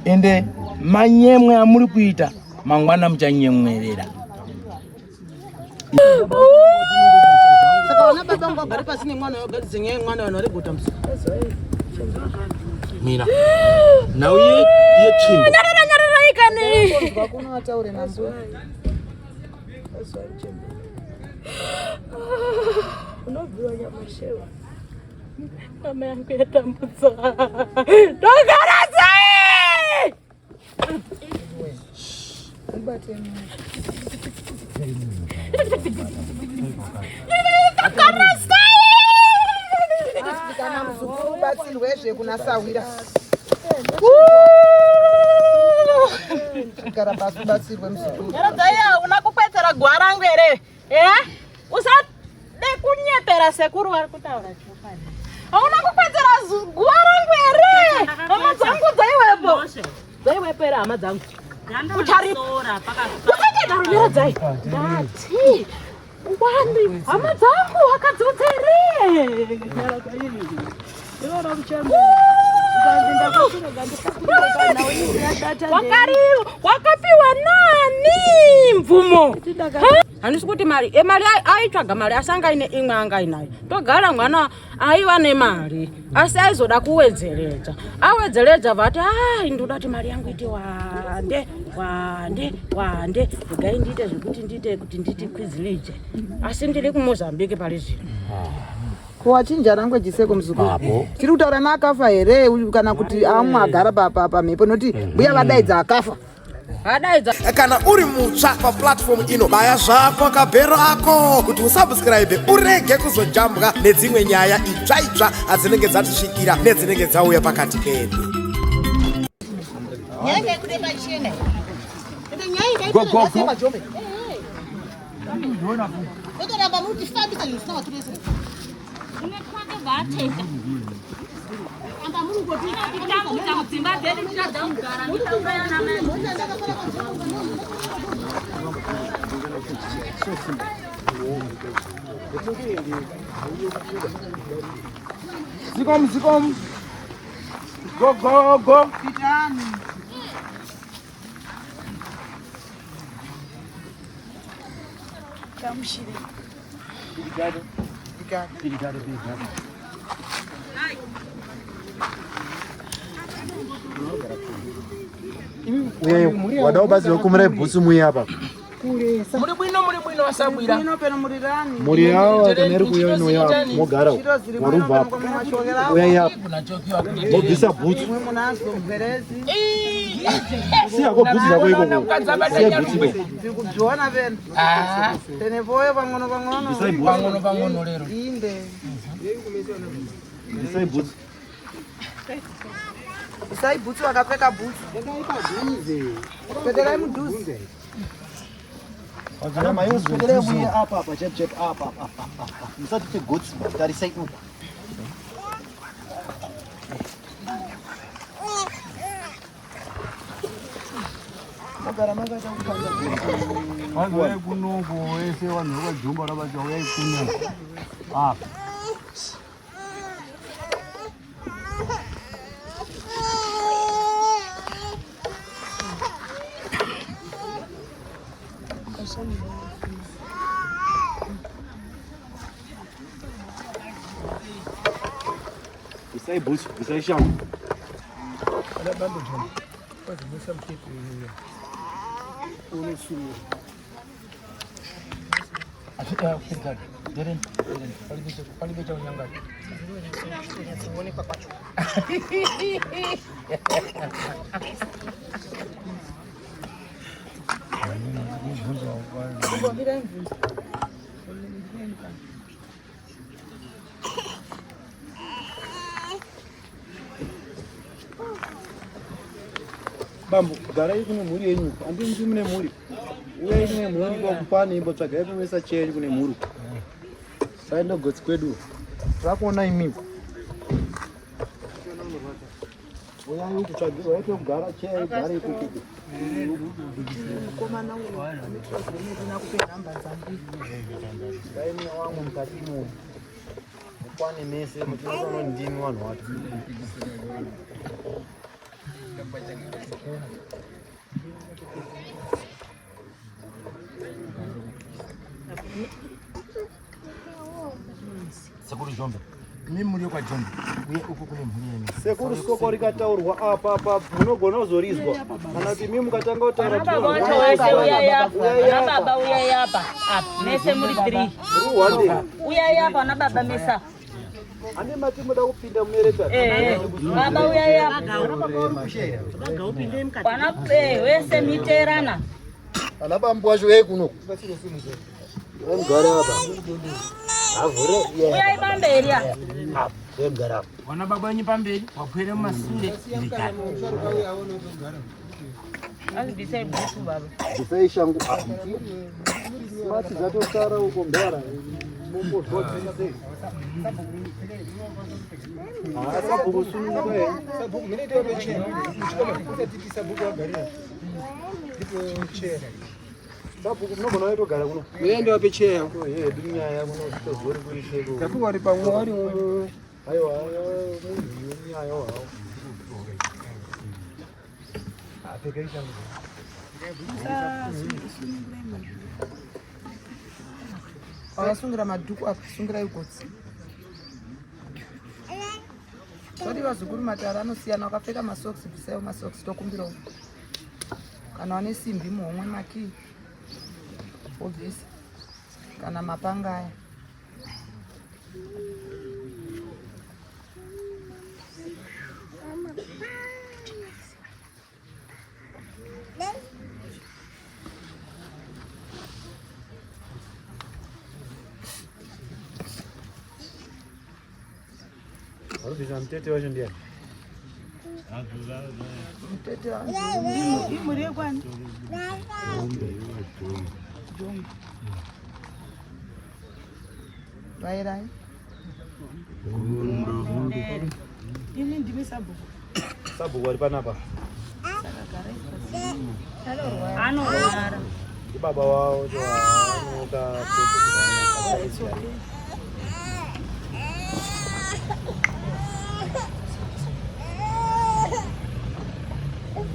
ende manyemwe amuri kuita mangwana muchanyemwerera. Saka baba ngo gari pasi ni mwana yogari zinye mwana wanori guta msi. Mina. Na uye chimbo. Nyarara ikani. Bakuna wataure na mzee. Unaviwa ya mashewa. Mama yangu yatambutsa. Dogara sai! Mbate ni. Dogara sai! Kana mzukuru batsirwezve kuna sawira. Gara basi batsirwe mzukuru. Yaradaya unakukwetera gwara ngwere. Usade kunyepera sekuru vari kutaura chofani. Unakukwetera gwara ngwere. Hama dzangu dzaiwepo. Dzaiwepera hama dzangu. Ucharipa paka. Uchadaro dzai. Ndati. Wani hama dzangu wakadzodzere. Yora mchembe. Wakapiwa nani mvumo? Handisi kuti mari aitsvaga mari asanga ine imwe anga inayo. Togara mwana aiva nemari asi aizoda kuwedzeredza. Awedzeredza vati ndoda kuti mari yangu iti wande regai ndiite zvekuti ndiite kuti nditi kwizilije asi ndiri kuMozambique pari zvino. Kuwachinja language seko mzukuru. Tiri kutaura nakafa here kana kuti amwe agara pamhepo noti mbuya vadaidza akafa. Kana uri mutsva paplatform ino baya zvako kabhero ako kuti usubscribe urege kuzojambwa nedzimwe nyaya itsva adzinenge dzatisvikira nedzinenge dzauya pakati pedu. Nyanga kuti pachine. Kuti nyanga Go. Kuti ramba muti fambisa yosava turese. Unekwake vateka. Amba muri ngoti itakuta mudzimba dzedu tichadza kugara ndikauya namai. Zikom. Go. Pitani. Kamushire. Pirigado. Wadau basi wakumire bhusu muya apa. Muri bwino wasabwira. Ino peno murirani. Muri yawo kaneri kuya ino ya mogara. Warubva. Uya ya. Mobvisa bhusu. Mwe munazo mperezi. Si yako bhusu yako iko. Si bhusu. Ndikudziona peno. Tenepoyo pang'ono. Pang'ono lero. Inde. Sai bhusu. Sai bhusu wakapfeka bhusu. Peterai mudhuze. Kana mayo swedere muya apa chep apa. Musati te goats tarisai ku. Magara chakutanga. Vanhu kunongo wese vanhu vakajumba ravachauya ikuno. Sai bhusu, sai shangu. Ala bambo jona. Kwazi musa mtete yeye. Unosuru. Achika kirikari. Deren. Palibecha unyanga. Sione kwa kwacho. Bambo, garai kune mhuri yenyu. Andinzi mune mhuri. Uyai kune mhuri kwakupani imbotsvagai kumesa cheri kune mhuri. Saenda gotsi kwedu. Takaona imi. Uyai kutsvagirwa yaito kugara cheri gare ikoko. Mukomana uyo anotsvagirwa kupe nhamba dzambiri. Dai muna wamwe mukati imomo. Mukwane mese mutinoona ndimi vanhu vacho. Sekuru Jombe. Mimi muri kwa Jombe. Uye uko kune mhuri. Sekuru soko rikataurwa apa munogona kuzorizwa. Kana kuti mimi mukatanga kutaura baba wacho wese uya baba uya hapa. Mese muri 3. ruwande. Uya hapa na baba mesa. Ane mati muda kupinda mumereka. Baba uya hapa. Bana wese miterana. Ana bambwa zwe kuno. Ngara hapa. Avure. Uya ibamberia. Ngara. Wana baba wenyu pamberi wakwere masure ndikati. Azibise busu baba. Ndipei shangu. Mati zatosara uko ngara. Mungu zote sei. Sabuku sunwe. Sabuku mimi ndio beche. Chikoma kuzatiti sabuku agaria. Ndipo chere. Sabuku mnobona wetu gara kuno. Mimi ndio beche yangu. Dunia ya kuno zitozori kuishego. Sabuku ari pamwari ayo mungu ayo. Application. Akasungira madhuku akasungira igotsi. Sori vazukuru matara anosiyana wakapfeka masocks bvisaiwo masocks tokumbirawo. Kana wane simbi muhomwe maki. Obviously. Kana mapanga aya. Arudisha mtete waje ndiye. Mtete wangu. Muri kwani? Jombe. Vairai. Ini ndimi sabuku. Sabuku ari panapa. Anorwara. Baba wao jo anoka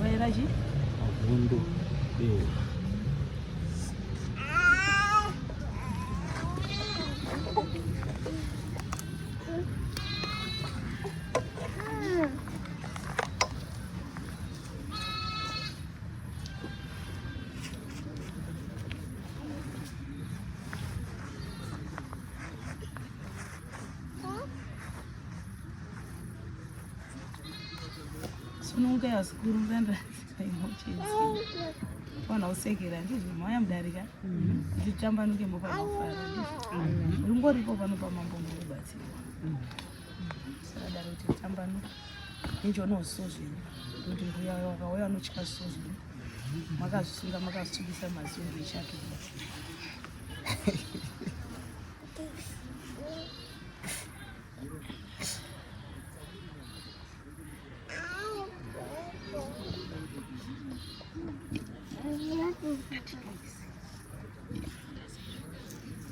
Vairaji? Mundu. Sununga ya skuru mbembe imochezi. Wana usekera ndizvo maya mudarika. Ndichambanuke mbopa mafara. Rungoripo panopa mambo mubatsirwa. Saka daro kuti chambanuka. Injo no sozvi. Kuti mbuya wakauya anochika sozvi. Makazvisunga makazvitsubisa mazungu echake.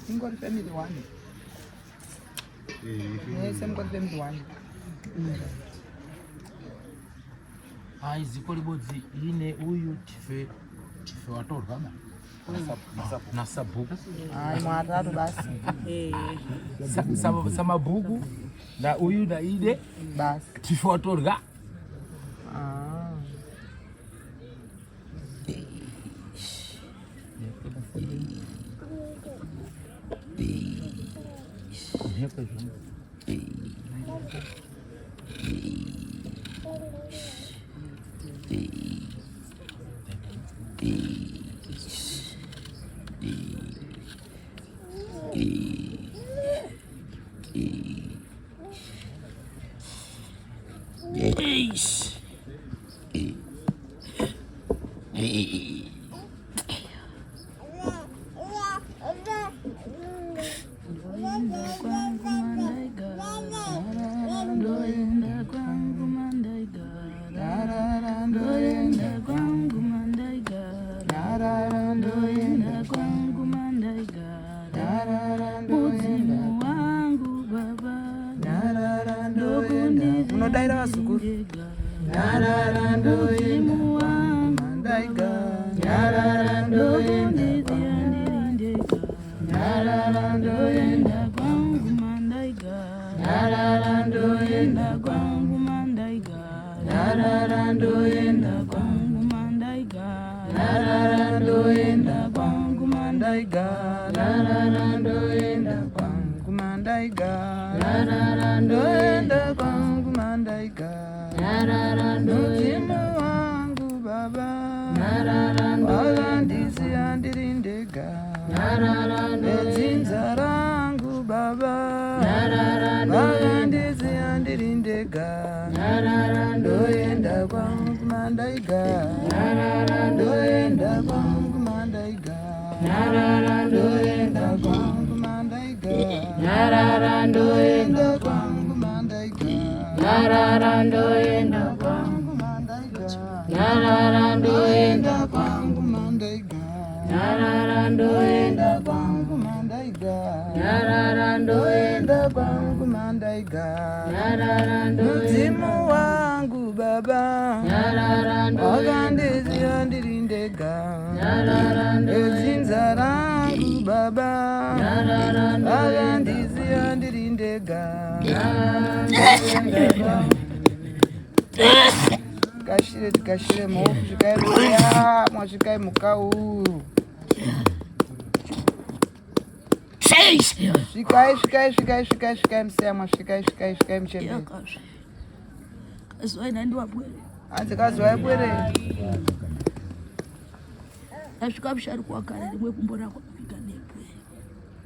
Ingori family one. Yes, I'm going family one. Ziko libodzi ine uyu tife watorwa ba. Na sabuku. Mwatatu basi. Samabuku na uyu na ide Basi. tife watorwa. Unodaira vazukuru. Rarara ndoenda kwangu mandaiga. Rarara ndoenda kwangu mandaiga. Rarara ndoenda kwangu mandaiga. Rarara ndoenda kwangu mandaiga. Rarara ndoenda wangu baba. Rarara walandisi andirindega. Rarara ndoenda rangu baba. Rarara walandisi andirindega. Rarara ndoenda kwangu mandaiga. Rarara ndoenda kwangu mandaiga. Rarara ndoenda kwangu mandaiga. Rarara ndoenda kwangu mandaiga. Rarara ndoenda kwangu mandaiga. Rarara ndoenda kwangu mandaiga. Rarara ndoenda kwangu mandaiga. Rarara ndoenda kwangu mandaiga. Rarara muzimu wangu baba. Rarara wakandizi andirindega. Rarara ezinza rangu baba. Rarara wakandizi andirindega. Kashire mofu shikai muya mwashikai mukau. Shikai msema shikai mchembe. Kazi nandi wabwere. Anze kazi wabwere. Ndasvika musharuko wakare rimwe gumbo rako mfiga nebwe.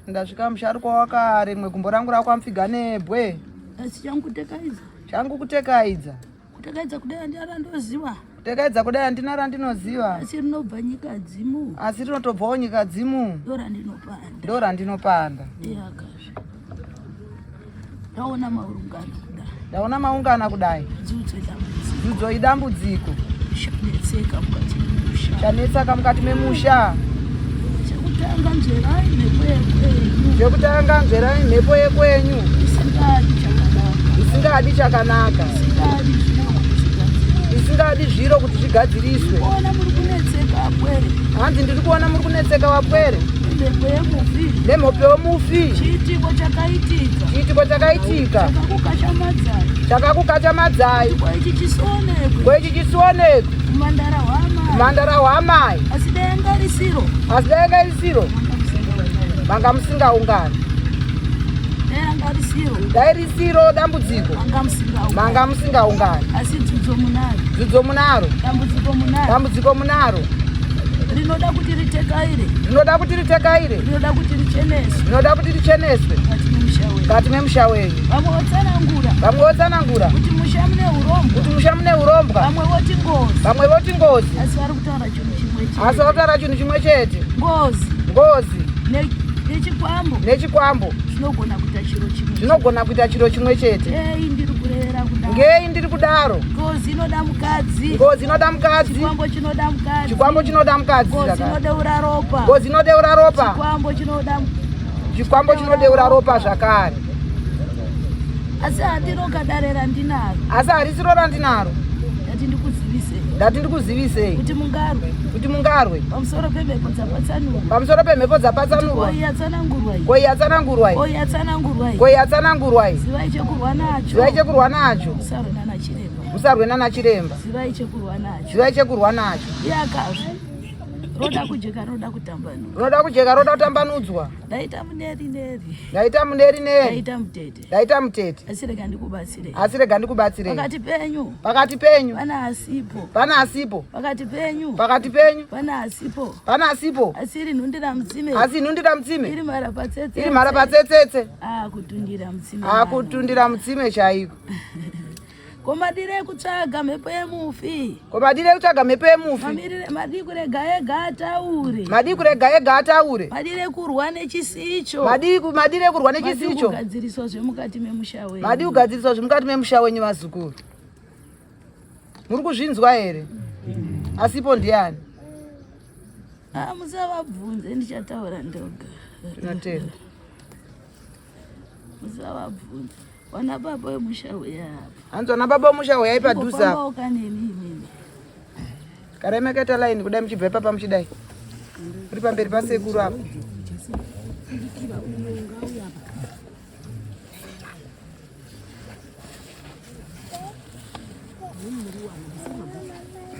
Ndasvika musharuko wakare rimwe gumbo rangu rako mfiga nebwe. Asi changu kutekaidza. Changu kutekaidza. Kutekaidza kudai andina ndoziva. Kutekaidza kudai andina randinoziva. Asi rinobva nyika dzimu. Asi rinotobvawo nyika dzimu. Ndora ndinopanda. Yakazve. Ndaona maungano kudai. Ndaona maungano kudai. Dzidzo idambudziko. Shanetseka mukati memusha. Chanetseka mukati memusha. Chekutanga nzverai mhepo yekwenyu. Chekutanga nzverai mhepo yekwenyu. Isingadi chakanaka. Isingadi zviro kuti zvigadziriswe. Ona muri kunetseka apwere. Hanzi ndiri kuona muri kunetseka wapwere. Mhepo yemufi. Nemhope yomufi. Chiitiko chakaitika. Chiitiko chakaitika. Chakakukacha madzai. Ichi chisionekwe. Kumandara hwamai. Asi denga risiro. Manga musingaungani. Dai risiro dambudziko. Manga musingaungani. Asi dzidzo munaro. Dambudziko munaro. Rinoda kuti ritekaire. Rinoda kuti richeneswe. Kati memusha wenyu. Vamwe votsanangura. Kuti musha mune urombwa. Vamwe voti ngozi. Asi varikutaura chinhu chimwe chete. Ngozi. Nechikwambo. Zvinogona kuita chiro chimwe chete. Ngei ndiri kudaro. Ngozi inoda mukadzi. Chikwambo chinoda mukadzi. Ngozi inodeura ropa. Chikwambo chinodeura ropa zvakare. Asi handinokadarera ndinaro. Asi harisiro randinaro. Ndati ndikuzivisei. Kuti mungarwe. Pamusoro pemhepo dzapatsanurwa. Koi yatsanangurwa. Zivai chekurwa nacho. Musarwe nana chiremba. Zivai chekurwa nacho. Yakazve. Roda kujeka roda kutambanudzwa. Ndaita muneri. Ndaita mutete. Asi rega ndikubatsirei. Pakati penyu. Pana asipo. Pakati penyu. Pana asipo. Asi rinhundira mutsime. Iri mara patsetsetse. Kutundira mutsime chaiko. Komadire kutsvaga mhepo yemufi. Madii kurega ega ataure. Madire kurwa nechisicho. Kugadziriswa zvemukati memusha wenyu. Vazukuru. Muri kuzvinzwa here? Asipo ndiani? Musavabvunze, ndichataura ndoga. Tinotenda. Musavabvunze. Wana baba wemusha uyapa. Hanzi wana baba wemusha uyapa padhuze apa. Ngopamba nemi. Karemeketa line kudai muchibva papa muchidai. Uri pamberi pasekuru apa.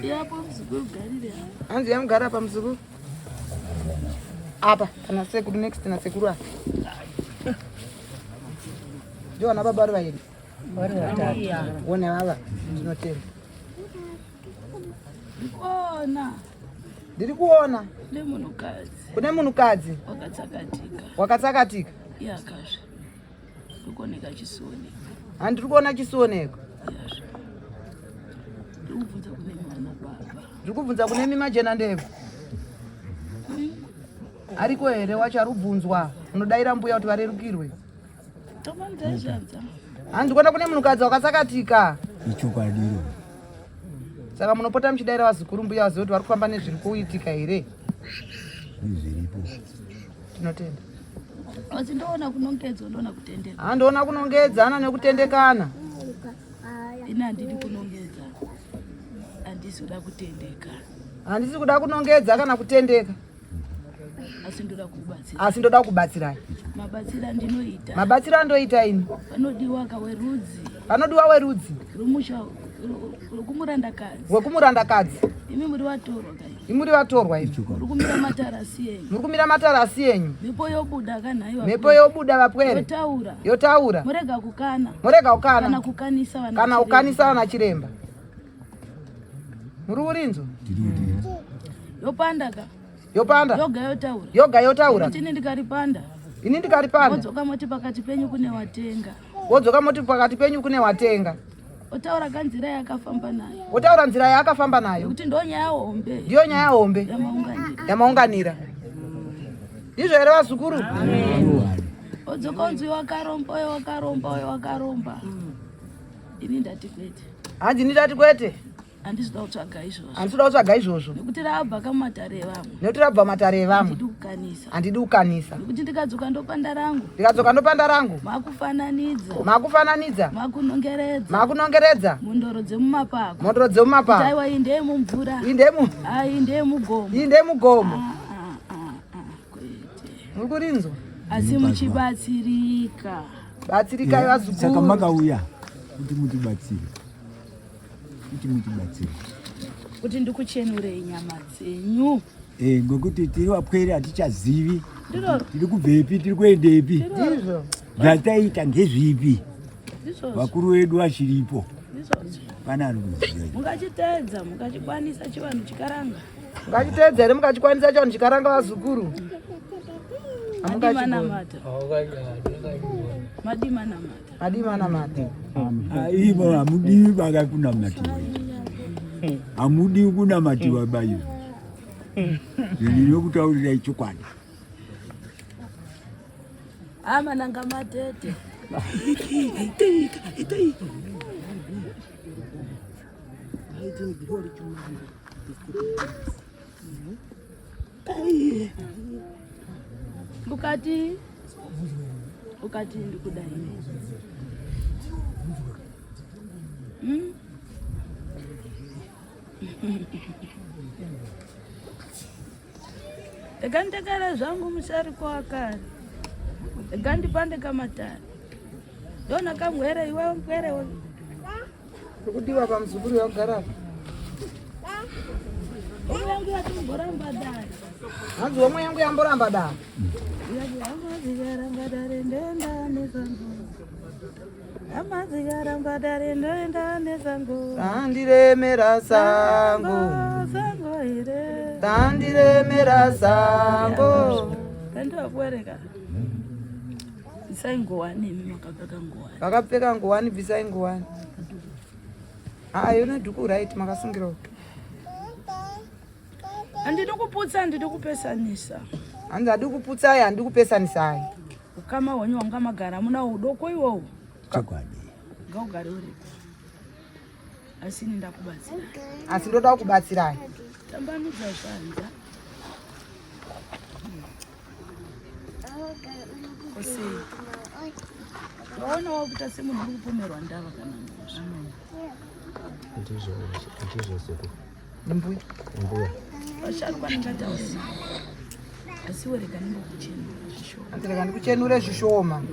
Yapo mzukuru garire. Hanzi yamugara pa mzukuru. Apa kana sekuru next na sekuru apa. Jo na baba vari vatatu. Wone baba tinotenda. Ndikuona. Ndiri kuona. Kune munhukadzi. Kune munhukadzi. Wakatsakatika. Wakatsakatika. Yakazve. Ndikuoneka chisoneko. Handiri kuona chisoneko. Yazve. Ndikubvunza kune mwana baba. Ndikubvunza kune mimajena ndebvu. Ariko here wacharubvunzwa. Unodaira mbuya kuti varerukirwe. Toma ndazvadza. Handi kuona kune munhukadzi wakatsakatika. Ichokadiro. Saka munopota muchidaira vazukuru mbuya vazive kuti vari kufamba nezviri kuitika here. Zviripo. Tinotenda. Asi ndoona kunongedza ndoona kutendeka. Handiona kunongedzana nekutendekana. Ina handidi kunongedza. Handisi kuda kutendeka. Handisi kuda kunongedza kana kutendeka. Asi ndoda kubatsira. Asi ndoda kubatsirai. Mabatsira ndinoita. Mabatsira ndoita ini. Panodiwa kawerudzi. Panodiwa werudzi. Rumusha kumurandakadzi. Wekumurandakadzi. Imi muri vatorwa kai. Imuri vatorwa imi. Rukumira matarasi yenyu. Rukumira matarasi yenyu. Mhepo yobuda kanhaiwa. Mhepo yobuda vapwere. Yotaura. Yotaura. Murega kukana. Murega kukana. Kana kukanisa vana. Kana kukanisa vana chiremba. Muri urinzo. Yopanda ka. Yopanda. Yoga yotaura. Yoga yotaura. Kuti ini ndikaripanda. Ini ndikaripanda. Wodzoka moti pakati penyu kune watenga. Wodzoka moti pakati penyu kune watenga. Otaura kanzira yakafamba nayo. Otaura nzira yakafamba nayo. Kuti ndo nyaya hombe. Ndiyo nyaya hombe. Yamaunganira. Izvo here vazukuru? Odzoka unzi wakaromba. Ini ndati kwete. Hanzi ndati kwete. Handisida kutsvaga izvozvo. Handisida kutsvaga izvozvo. Nekuti rabva kamumatare evamwe. Nekuti rabva matare evamwe. Handidi kukanisa. Handidi kukanisa. Nekuti ndikadzoka ndopanda rangu. Ndikadzoka ndopanda rangu. Makufananidza. Makufananidza. Makunongeredza. Makunongeredza. Mundoro dzemumapako. Mondoro dzemumapako. Aiwa iyi ndeye mumvura. Iyi ndeye mu. Iyi ndeye mugomo. Iyi ndeye mugomo. Kwete. Muri kurinzwa. Asi muchibatsirika. Batsirikai vazukuru. Saka makauya kuti mutibatsire. Kuti ndikuchenurei nyama dzenyu. Ngokuti tiri vapwere hatichazivi. Tiri kubvepi, tiri kuendepi. Ndizvo. Zvataita ngezvipi. Vakuru vedu vachiripo. Pana ari kuziva. Mungachiteedza, mungachikwanisa chivanhu chikaranga. Mungachiteedza here mungachikwanisa chivanhu chikaranga vazukuru. Madimanamata. Madimanamata. Ivo hamudiwi vakakunamatiwa. Hamudiwi kunamatiwa bayo. Ndinokutaurirai chokwadi. Amananga matete. Ukati ndikudai. Ndakandekara zvangu musari kwakare. Ndikandipande kamatari. Ndona kamwere iwe mkwere we. Kudiwa pamzukuru yagara. Omwe yangu yatomboramba dai. Hanzi omwe yangu yamboramba dai. Tandiremera sango. Tandiremera sango. Kandwapwereka. Bvisai ngowani imi makapfeka ngowani. Vakapfeka ngowani bvisai ngowani. Yona dhuku right makasungirawo. Handidi kuputsa, handidi kupesanisa. Hanzi hadi kuputsai, handi kupesanisai. Ukama hwenyu wanga magara muna udoko iwowo. Chokwadi. Ngaugare uripo. Asi ini ndakubatsira. Asi ndoda kubatsirai. Tambanudza zvanza. Kose. Waona wakuita semunhu uri kupomerwa ndava kana ngozva. Ndizvo seko. Mbuya. Vasharukwa ndingataurira. Asi wereka ndingokuchenura zvishoma. Andireka ndikuchenure zvishoma.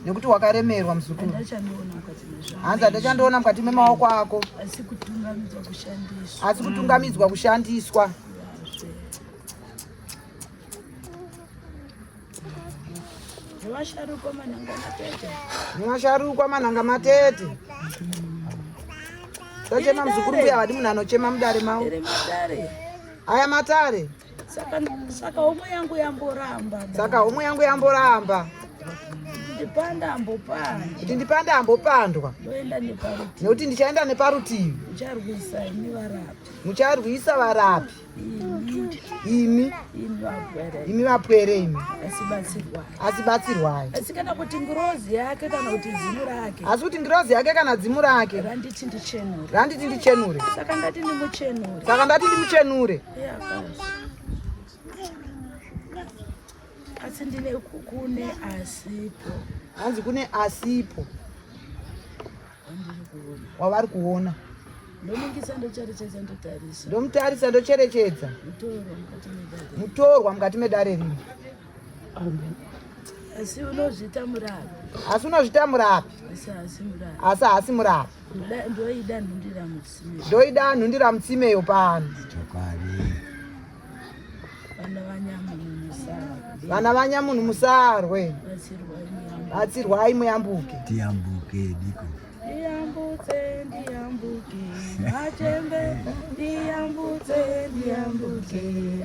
Nekuti wakaremerwa muzukuru. Ndachanoona mukati mezvangu. Hanzi ndachandoona mukati memaoko ako. Asi kutungamidzwa kushandiswa. Asi kutungamidzwa kushandiswa. Nevasharukwa manhanga matete. Nevasharukwa manhanga matete. Tochema muzukuru uya wadi munhu anochema mudare mawo. Ere madare. Aya matare. Saka homwe yangu yamboramba. Saka homwe yangu yamboramba. Ndipanda ambopanda. Kuti ndipanda ambopandwa. Ndoenda neparutivi. Nekuti ndichaenda neparutivi. Mucharwisa imi varapi. Mucharwisa varapi. Imi vapwere imi. Asibatsirwai. Asi kana kuti ngirozi yake kana kuti dzimu rake. Asi kuti ngirozi yake kana dzimu rake. Randiti ndichenure. Randiti ndichenure. Saka ndati ndimuchenure. Saka ndati ndimuchenure. Asi ndine kune asipo. Hanzi kune asipo. Wavari kuona. Ndomingisa ndocherechedza ndotarisa. Ndomutarisa ndocherechedza. Mutorwa mukati medare rino. Asi unozvita murapi. Asi unozvita murapi. Asi hasi murapi. Ndoida nhundira mutsime. Ndoida nhundira mutsimeyo pano. Vana vanyamunhu musarwe. Batsirwai muyambuke. Tiyambuke diko. Ndiyambutse ndiyambuke machembe ndiyambutse ndiyambuke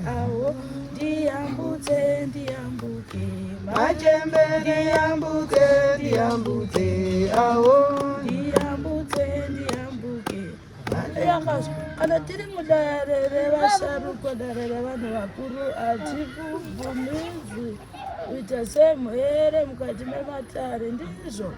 awo ndiyambutse ndiyambuke machembe ndiyambutse ndiyambutse awo ndiyambutse ndiyambuke. Kana tiri mudare revasharukwa, dare revanhu vakuru, hatikubvumidzwi kuita semhere mukati mematare. Ndizvo.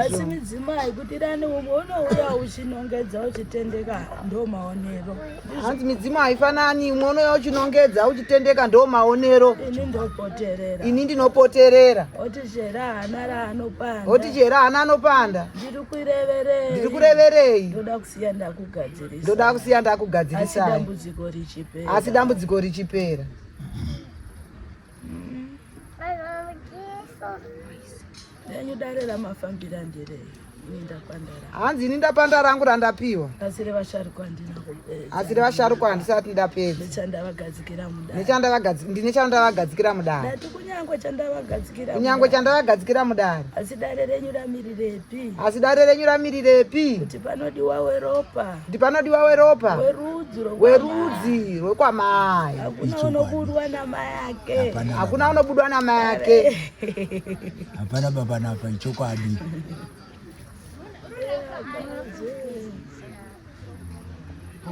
Asi midzimai kuti rani umwe unouya uchinongedza uchitendeka ndo maonero. Hanzi midzimai haifanani, umwe unouya uchinongedza uchitendeka ndo maonero. Ini ndopoterera. Ini ndinopoterera. Oti chera hana raanopanda. Oti chera hana anopanda. Ndiri kureverei. Ndiri kureverei. Ndoda kusiya ndakugadzirisa. Ndoda kusiya ndakugadzirisai. Asi dambudziko richipera. Asi dambudziko richipera. Nyanyu dare ramafambira ndirei. Ini ndapandara. Hanzi ini ndapanda rangu randapiwa. Asi revasharukwa handina kupedza. Asi revasharukwa handisati ndapedza. Nechandavagadzikira mudare. Ndinechandavagadzikira mudare. Ndati kunyangwe chandavagadzikira. Kunyangwe chandavagadzikira mudare. Asi dare renyu ramirirepi. Asi dare renyu ramirirepi. Kuti panodiwa weropa. Kuti panodiwa weropa. Werudzi rwekwamai. Hakuna unobudwa namai ake. Hakuna unobudwa namai ake. Hapana baba napa ichokwadi.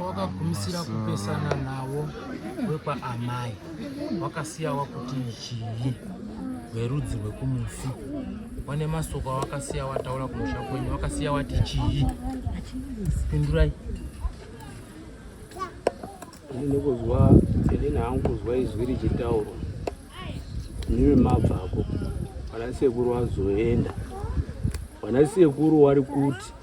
Wakagumisira kupesana nawo wekwa amai wakasiyawa kuti ichii werudzi rwekumufi. Wane masoko wakasiya wataura kumusha kwenyu wakasiya wati chii. Pindurai. Ndinokuzwa hangu izwi richitaurwa niwe mabvako vana sekuru vazoenda. Vana sekuru vari kuti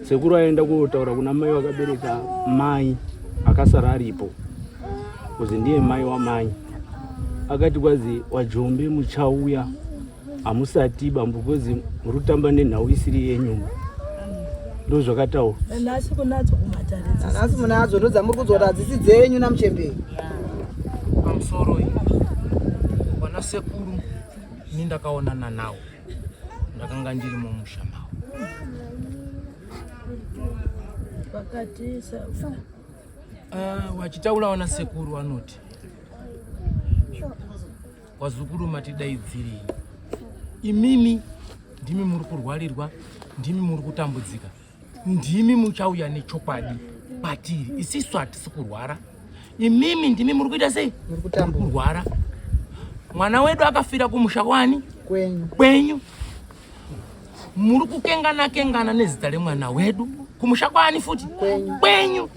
sekuru aenda kunotaura kuna mai vakabereka mai akasara aripo kuzi ndiye mai wamai. Akati kwazi wajombe muchauya hamusati bambu kozi murutamba nenhau isiri yenyu. Ndo zvakataura. Nanasi kunadzo kumatare. Nanasi munadzo ndo dzamuri kudzora hadzisi dzenyu namuchemberi. Pamusoro iyi wana sekuru ini ndakaonana nawo. Ndakanga ndiri mumusha mawo. Vakatisa. Wachitaura wana sekuru wanoti wazukuru matidaidziri. Imimi ndimi muri kurwarirwa, ndimi muri kutambudzika, ndimi muchauya nechokwadi patiri. Isisu hatisi kurwara. Imimi ndimi muri kuita sei? Muri kurwara. Mwana wedu akafira kumusha kwani? Kwenyu. Muri kukengana nezita remwana wedu. Kumusha kwani futi? Kwenyu.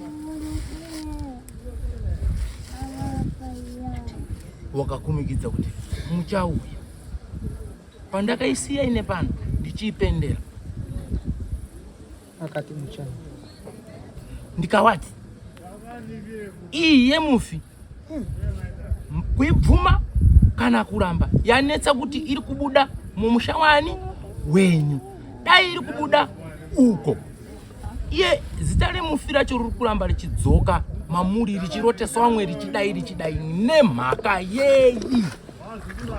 Wakakumikidza kuti muchauya. Pandakaisiya ine pano ndichipendera. Akati muchauya. Ndikawati iye mufi kuibvuma kana kuramba yanetsa kuti iri kubuda mumusha wani wenyu. Dai iri kubuda uko iye zita remufira chiri kuramba richidzoka mamuri richiroteswa vamwe richidai nemhaka yeyi.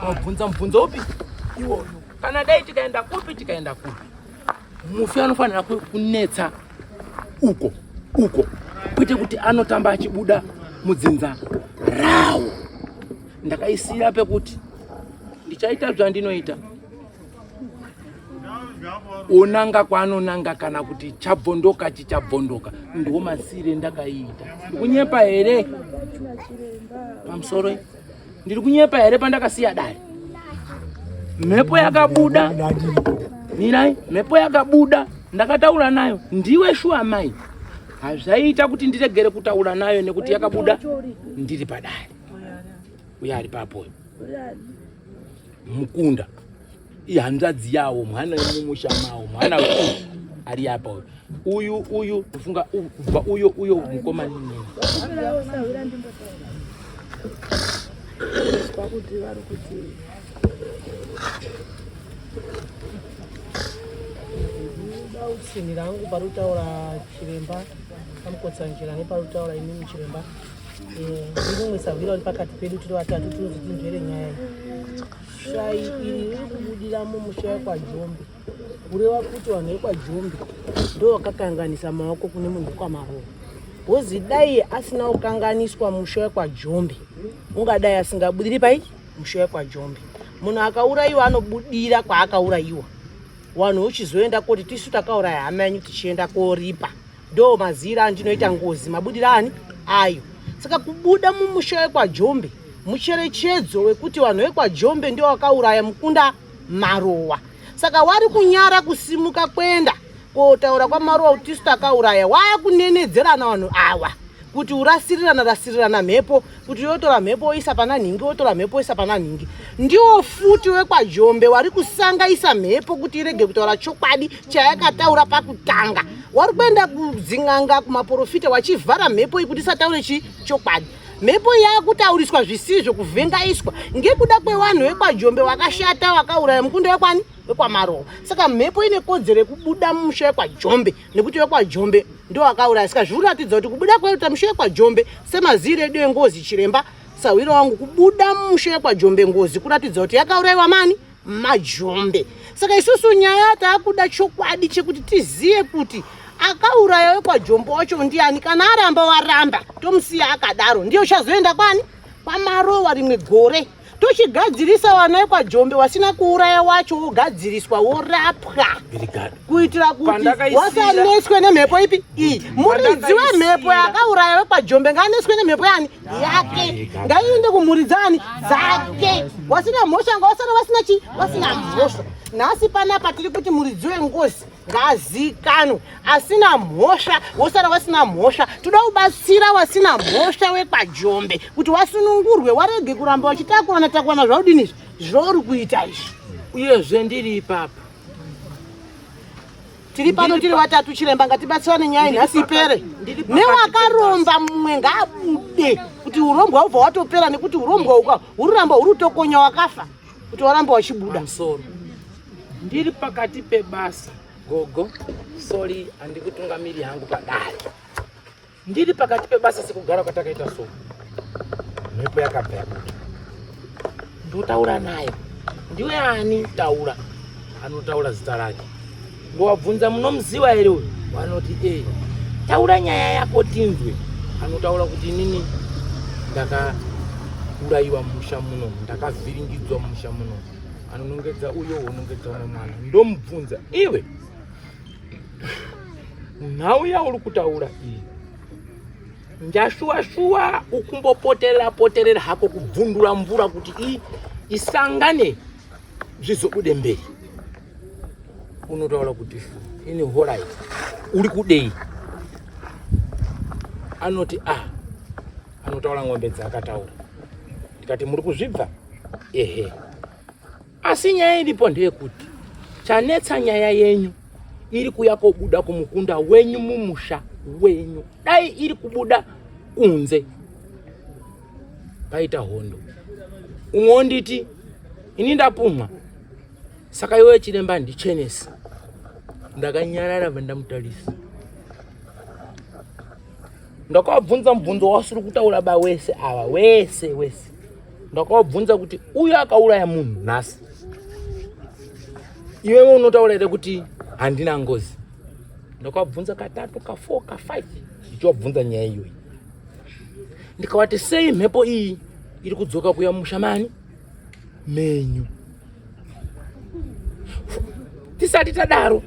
Wabvunza mubvunzo upi iwoyo? Kana dai tikaenda kupi mufi anofanira kunetsa uko kwete kuti anotamba achibuda mudzinza rawo. Ndakaisira pekuti ndichaita zvandinoita, onanga kwaanonanga kana kuti chabvondoka chichabvondoka, ndiwo masire ndakaita. Kunyepa here pamusoro, ndiri kunyepa here pandakasiya dai. Mhepo yakabuda, mirai, mhepo yakabuda, ndakataura nayo, ndiwe shuwa mai. Hazvaita kuti ndiregere kutaura nayo nekuti yakabuda ndiri padai. Uya ari papo mukunda ihanzvadzi yawo, mwana wemumusha mawo, mwana ari apa uyu kufunga kubva uyo mukomani nini. Utsinira hangu parutaura chiremba pamukotsanjira neparutaura inini chiremba ndirimwisavira uri pakati pedu tiri vatatu tinozi tinzvere nyaya shai iri riri kubudira mumusha kwaJombe. Kureva kuti vanhu vekwaJombe ndo vakakanganisa maoko kune munhu kwamarowa. Hozi dai asina kukanganiswa musha wekwaJombe, ungadai asingabudiri pai musha wekwaJombe. Munhu akaurayiwa anobudira kwaakaurayiwa. Wanhu uchizoenda kuti tisu takauraya hama yanyu tichienda koripa. Ndo mazira andinoita ngozi mabudira ani ayo. Saka kubuda mumusha wekwaJombe mucherechedzo wekuti vanhu vekwaJombe ndio vakauraya mukunda marowa. Saka wari kunyara kusimuka kwenda kotaura kwamarowa kuti tisu takauraya, wakunenedzerana vanhu awa kuti urasirirana mhepo, kuti yotora mhepo oisa pana nhingi, yotora mhepo oisa pana nhingi. Ndiwo futi wekwaJombe wari kusangaisa mhepo kuti irege kutaura chokwadi chayakataura pakutanga. Wari kuenda kudzin'anga kumaprofita wachivhara mhepo iyi kuti isataure chokwadi. Mhepo yakutauriswa zvisizvo, kuvhengaiswa ngekuda kwevanhu vekwaJombe vakashata vakauraya mukunda wekwani wekwamarowa. Saka mhepo ine kodzero yekubuda mumusha wekwaJombe nekuti wekwaJombe ndo vakauraya. Saka zviuratidza kuti kubuda kweita musha wekwaJombe semazire edu engozi chiremba sawiro wangu, kubuda mumusha wekwaJombe ngozi kuratidza kuti yakaurayiwa mani maJombe. Saka isusu nyaya taakuda chokwadi chekuti tiziye kuti akauraya wekwaJombe wacho ndiani. Kana waramba tomusiya akadaro, ndiyo chazoenda kwani kwamarowa rimwe gore. Tochigadzirisa vana vekwaJombe wasina kuuraya wacho wogadziriswa worapwa kuitira kuti wasaneswe nemhepo ipi iyi. Muridzi wemhepo yakauraya wekwaJombe ngaaneswe nemhepo yani yake, ngaiende kumhuridzani dzake. Wasina mhosva ngawasara wasina mhosva. Nhasi panapa tiri kuti muridzi wengozi ngaazikanwe, asina mhosva wosara wasina mhosva. Toda kubatsira wasina mhosva wekwaJombe kuti wasunungurwe, warege kuramba wachitakurana zvaudini zvauri kuita izvi. Uyezve ndiri ipapa, tiri pano tiri vatatu chiremba, ngatibatsirane nyaya nhasi ipere. Newakaromba mumwe ngaabude kuti urombo hwaubva watopera, nekuti urombo uka hururamba huri utokonya wakafa kuti waramba wachibuda musoro. Ndiri pakati pebasa gogo, sori handikutungamiri hangu padare. Ndiri pakati pebasa sekugara kwatakaita so, mhepo yakabva yabuda. Ndotaura nayo, ndiwe ani taura, anotaura zita rake. Ndowabvunza munomuziva here uyu? Vanoti taura nyaya yako tinzwe. Anotaura kuti nini ndakaurayiwa mumusha muno, ndakavhiringidzwa mumusha muno. Anonongedza uyo unongedza mwana. Ndomubvunza, iwe nhau yauri kutaura iyi njashuwa ukumbopoterera hako kubvundura mvura kuti isangane zvizobude mberi. Unotaura kuti ini horai uri kudei? Anoti anotaura ng'ombe dzakataura. Ndikati muri kuzvibva? Ehe. Asi nyaya iripo ndeyekuti chanetsa nyaya yenyu iri kuya kobuda kumukunda wenyu mumusha wenyu. Dai iri kubuda kunze paita hondo. Ungonditi ini ndapumwa Saka iwe chiremba ndichenesi. Ndakanyarara vandamutarisa. Ndakabvunza mubvunzo wasuri kutaura ba wese ava wese. Ndakabvunza kuti uyu akauraya munhu nhasi. Iwewe unotaura ere kuti handina ngozi. Ndakabvunza katatu ka4 ka5 ndichobvunza nyaya iyoyi. Ndikawati sei mhepo iyi iri kudzoka kuya mushamani menyu. Tisati tadaro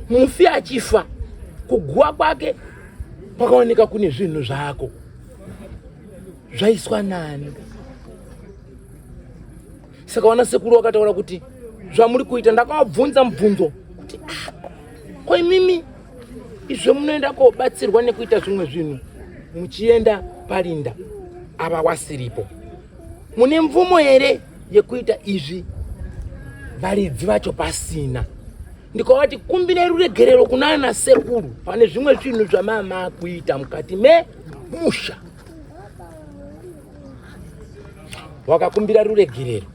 mufi achifa kuguwa kwake pakaoneka kune zvinhu zvako zvaiswa nani. Saka wana sekuru wakataura kuti zvamuri kuita. Ndakabvunza mubvunzo kuti koi mimi izvo munoenda kobatsirwa nekuita zvimwe zvinhu muchienda parinda ava wasiripo, mune mvumo here yekuita izvi varidzi vacho pasina? Ndikawati kumbire ruregerero kunana sekuru pane zvimwe zvinhu zvamama kuita mukati memusha. Wakakumbira ruregerero.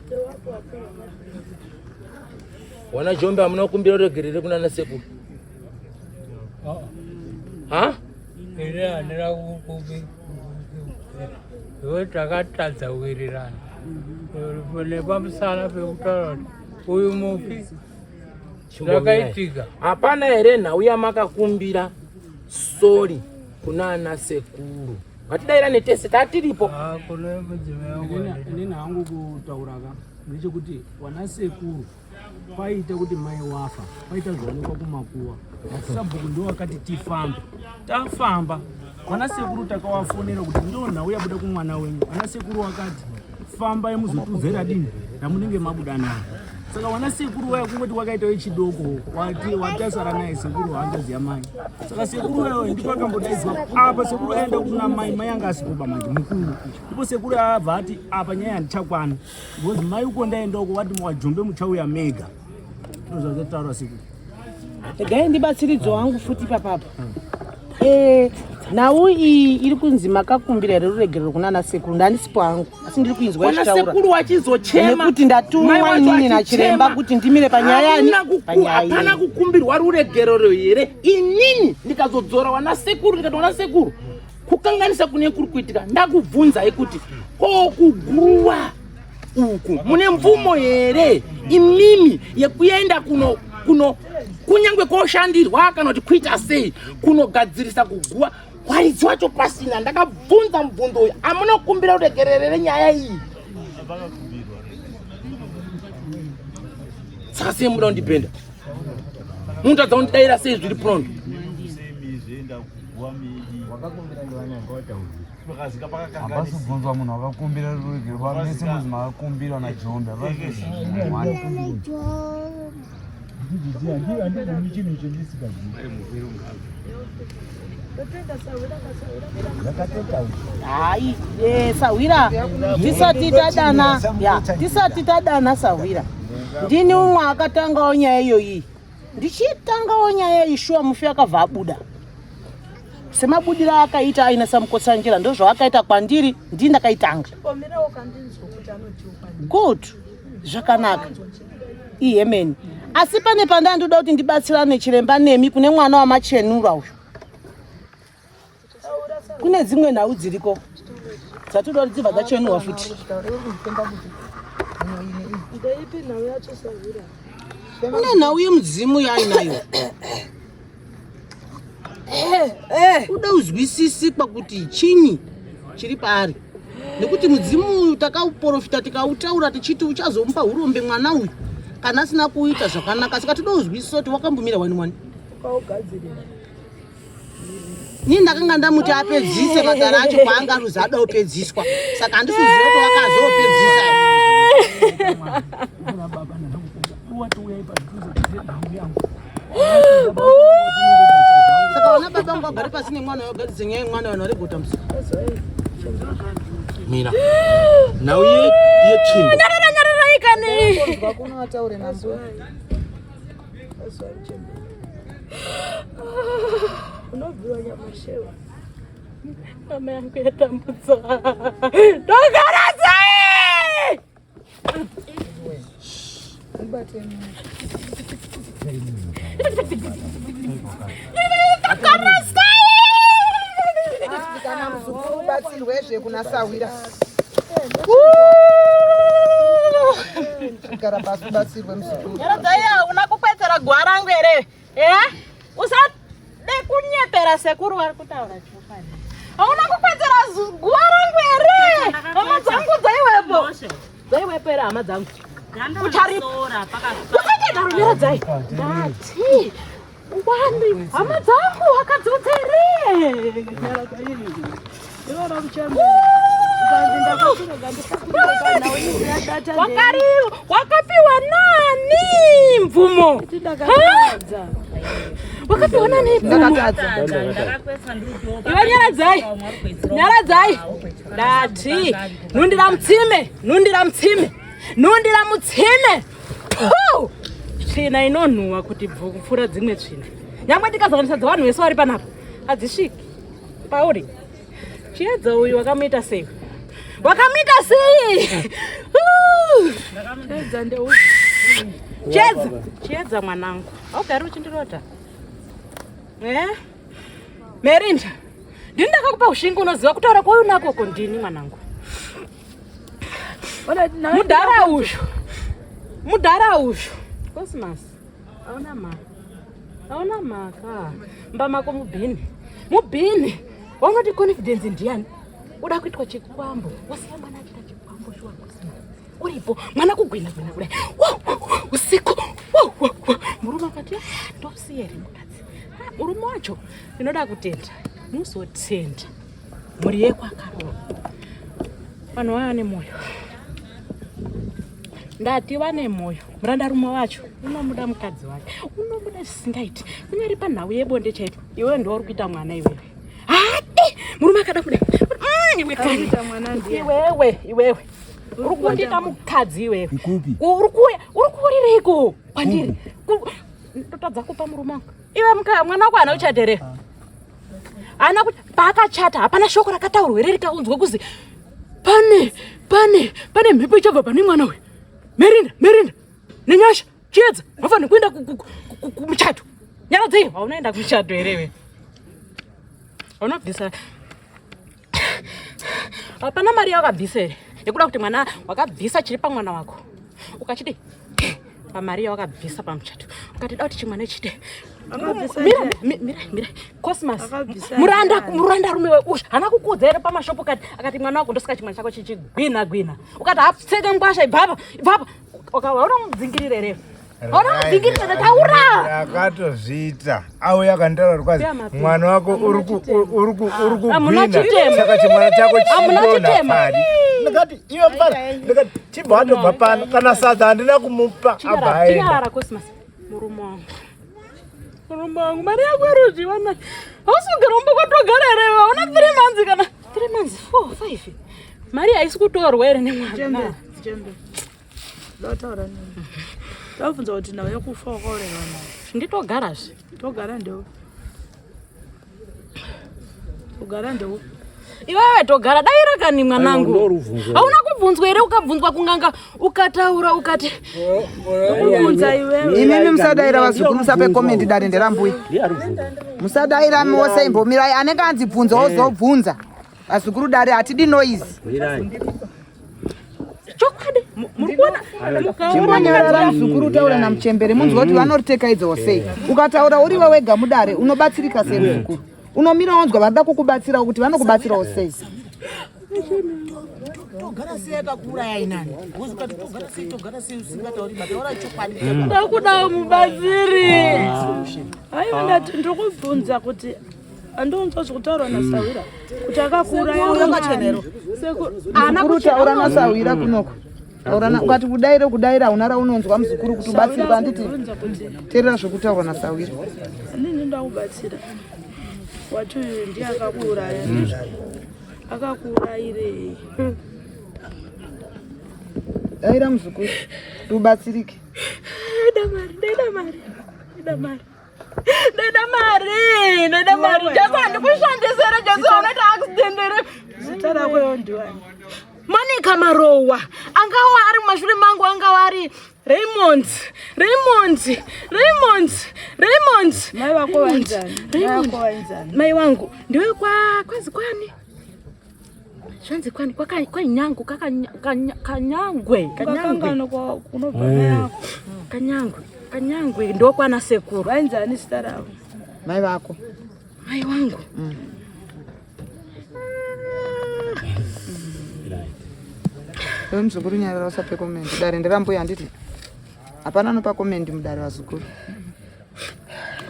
Wana Jombe amuna kumbira ruregerero kunana sekuru? Ha? Ere anera kukubi. Iwe takatadza wirirana. Pone pamusana peutaro. Uyu mufi ndakaitika. Hapana here nhau yamakakumbira sori kunana sekuru? Ngatidaira netese tatiripo. Kune mudzime yangu. Inini hangu kutauraka ndechekuti wana sekuru paita kuti mai wafa paita zvaonekwa kumakuwa. Sabhuku ndo wakati tifamba. Tafamba. Wana sekuru takawafonera kuti ndo nhau yabuda kumwana wenyu. Wana sekuru wakati famba yemuzotuzera dini namunenge mabuda naye. Saka wana sekuru waya kungoti wakaita wechidoko watasara naye sekuru haangaziya mai. Saka sekuru wewe ndipo akambodaidzwa apa sekuru aenda kuna mai anga asikoba manje mukuru. Ndipo sekuru abva ati apa nyaya ndichakwana. Ngozi mai uko ndaendako wati mwajombe muchauya mega. Ndozvazataura sekuru. Gai ndibatsiridzo wangu futi papapa. Nhau iyi iri kunzi makakumbira ruregerero kunana sekuru ndandisipo hangu asi ndiri kuinzwa ichitaura. Wana sekuru wachizochema kuti ndatumwa inini nachiremba kuti ndimire panyaya yani. Hapana kukumbirwa ruregerero here. Inini ndikazodzora wana sekuru ndikati wana sekuru kukanganisa kune kuri kuitika ndakubvunzai kuti okuguwa uku mune mvumo here imimi yekuenda kuno kunyangwe koshandirwa kana kuti kuita sei kunogadzirisa kuguwa waridzi wacho pasina? Ndakabvunza mubvunzo uyu. Amunokumbira ruregerero renyaya iyi. Saka sei muda kundipenda? Munotadza kundidaira sei zviri pronto? Hapasi kubvunzwa munhu akakumbira ruregerero vamese muzi makakumbirwa naJombe. Hai, Sawira, tisati tadana Sawira. Ndini umwe akatangawo nyaya iyoyi. Ndichitangawo nyaya ishuwa mufi akabva abuda. Semabudira akaita aina samukotsanjira ndozvaakaita kwandiri ndini ndakaitanga. Good. Zvakanaka. Iyemeni. Asi pane pandandoda kuti ndibatsirane chiremba nemi kune mwana wamachenura uyu. Kune dzimwe nhau dziriko dzatoda kuti dzibva dzachenurwa futi. Kune nhau yemudzimu yainayo. Kuda uzwisisikwa kuti chinyi chiri paari. Nekuti mudzimu uyu takauprofita tikautaura tichiti uchazomupa urombe mwana uyu. Kana asina kuita zvakanaka saka toda uzwisisa kuti wakambumira wani. Ni ndakanga ndamuti apedzise magara acho kwaanga ruzada upedziswa. Saka handisiziva kuti wakazopedzisa. Saka wana baba wangu agare pasi nemwana wagaridze nyaya yemwana wanaregota musi. Mina. Nhau yechimbo. Kuna wataure na mbu. Unobviwa nyamashewa. Mama yangu yatambudza. Ndogara sei! Kana muzukuru batsirwezve kuna Sawira. Chigara basi batsirwe muzukuru. Yaradaya unakukwedzera gwarangu ere? Usade kunyepera sekuru vari kutaura chokani. Hauna kukwedzera gwarangu ere? Hama dzangu dzaiwepo. Dzaiwepo ere hama dzangu? Ucharipora pakazara. Uchachadaro dzai. Ndati. Wani hama dzangu wakazodzere. Wakapiwa nani mvumo? Wakapiwa nani mvumo? Iwe nyaradzai. Ndati. Nundira mutsime. Tsvina inonhuwa kuti kupfuura dzimwe tsvina. Nyangwe ndikazovanisa dzavanhu vese vari panapa. Hadzisviki. Pauri. Chiedza uyu wakamuita sei? Chiedza mwanangu. Haugari uchindirota. Merinda. Ndini ndakakupa ushinga unoziva kutaura kwauyu nakoko ndini mwanangu. Mudhara uyu. Cosmas. Hauna maka. Mbamako mubhini. Waunoti confidence ndiani? Uda kuitwa chikwambo. Wasiya mwana achita chikwambo shuwa Cosmas. Uripo mwana kugwina kudai. Usiku. Murume akati ndosiyeri mukadzi. Murume wacho ndinoda kutenda. Musotenda. Muri yekwakaroa. Vanhu vane moyo. Ndati vane moyo. Murandarume wacho unomuda mukadzi wake. Unomuda zvisingaiti. Kunyari panhau yebonde chaito. Iwe ndiwe uri kuita mwana iwewe. Murume akada kudai. Iwewe. Uri kuita mukadzi iwewe. Uri kuririko kwandiri. Ndotadza kupa murume wangu. Iwe mwana wako ana uchatere. Ana kuti paakachata hapana shoko rakataurwa here rikaunzwa kuzi pane mhepo ichabva pane mwana uyu. Merinda. Nenyasha. Chiedza. Wafanira kuenda kumuchato. Nyaradzai. Haunaenda kumuchato here. Unobvisa. Hapana mari yakabvisa here. Yekuda kuti mwana wakabvisa chiri pamwana wako. Ukachiti pamari yakabvisa pamuchato. Ukatida kuti chimwana chite. Mira. Cosmas. Muranda rume weusha. Hana kukudzera pamashopo akati mwana wako ndosika chimwana chako chichigwina. Ukati apfeke ngwasha ibvapa. Ukaona mudzingirire here. Taura. Yakatozviita. Auya akantaura kwazi mwana wako uri kugwina. Saka chimwana chako chiona pari. Ndikati iwe pari. Ndikati chibva atobva pano. Kana sadza handina kumupa abaenda. Chigara Cosmas. Murume wangu. Mari yako iruziwana. Hausugara umbokotogara here. Hauna 3 months kana 3 months 4 5. Mari haisi kutorwa here nemwana. Chembe. Ndataura nini? Ndabvunza kuti nawe kufokorera nawe. Nditogarazve. Togara ndewo. Ugara ndewo. Iwewe togara daira kani mwanangu. Hauna kubvunzwa here ukabvunzwa kunganga ukataura ukati. Kubvunza iwewe. Imimi musadaira vazukuru musape comment dare nderambuya. Musadaira mose imbomirai anenge anzibvunza ozobvunza. Vazukuru dare hatidi noise. Chokwadi. Murikuona? Chimonyara muzukuru utaura namuchembere munzwa kuti vanoriteka idzowo sei. Ukataura uriwe wega mudare unobatsirika sei muzukuru. Unomira wanzwa vanoda kukubatsira kuti vanokubatsirawo sei. Togara sei akakuuraya inani. Wozokati togara sei usingatauri bataura chokwadi. Ndakuda mubatsiri. Haiwa ndokubvunza kuti andonzwa zvekutaurwa naSawira kuti akakuuraya yakachenero. Muzukuru taura naSawira kunoko. Ukati kudaira unara unonzwa muzukuru kuti ubatsirwa anditi teerera zvekutaurwa naSawira. Ndini ndakubatsira. Wati ndiye akakuuraya. Akakuurayire. Daira muzukuru ubatsirike. Ndeda mari. Jaza ndikushandisira jaza unoita accident here. Zita rako ndiwani? Monica Marowa. Angawa ari mumashure mangu angawa ari Raymond. Mai wako wanzani. Mai wangu ndiwe kwazi kwani? Shanzi kwani kwa Inyangu Kanyangwe. Kanyangwe kwa kunobana yako. Kanyangwe ndio kwa na sekuru. Wanzani starawo. Mai wako. Mai wangu. Wewe mzukuru nyara usape comment. Dare ndirambo yanditi. Hapana nopa comment mudare wa zukuru.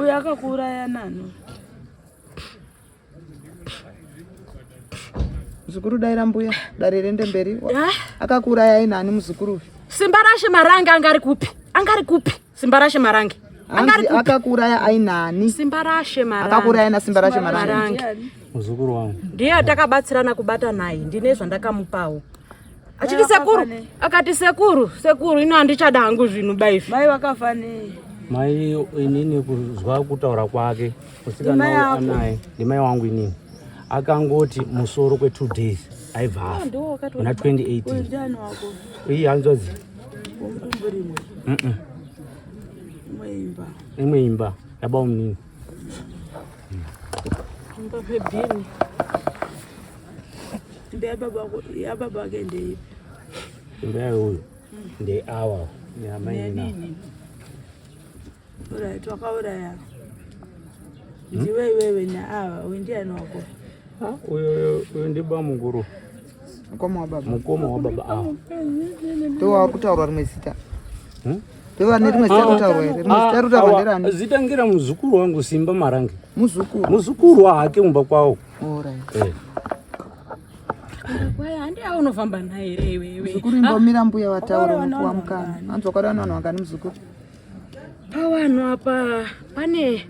Uyu akakuuraya nani? Mzukuru daira mbuya, dare rende mberi. Akakuuraya inani mzukuru? Simbarashe Marange angari kupi? Simbarashe Marange. Angari kupi? Akakuuraya ainani? Simbarashe Marange. Akakuuraya na Simbarashe Marange. Muzukuru wangu. Ndiye atakabatsirana kubata naye. Ndinezvo ndakamupawo. Achiti sekuru, akati sekuru ino handichada hangu zvinu baifi. Mai wakafani. Mai inini kuzwa kutaura kwake usikana anaye ndi mai wangu inini akangoti musoro kwe 2 days aibva afa na 2018 Ujani wako. iyi hanzozi imwe imba yaba umnini Mbabhebhini. Ya baba kende ipi? imba huyo ndi awa ya mai Ura twakauraya. Ndiwewe na awa wendia noko. Uyo ndi ba munguru. Mukoma wa baba awa. Towa kutaura rimwe zita. Towa nerimwe zita kutaura rimwe zita rutaura nderani? Zitangira muzukuru wangu Simba Marange. Muzukuru wake umba kwawo. Alright. Kwaya handi aunofamba naye wewe. Muzukuru ngomira mbuya wataura unokuwa mukana. Anzokara nano wangani muzukuru. Pawano apa pane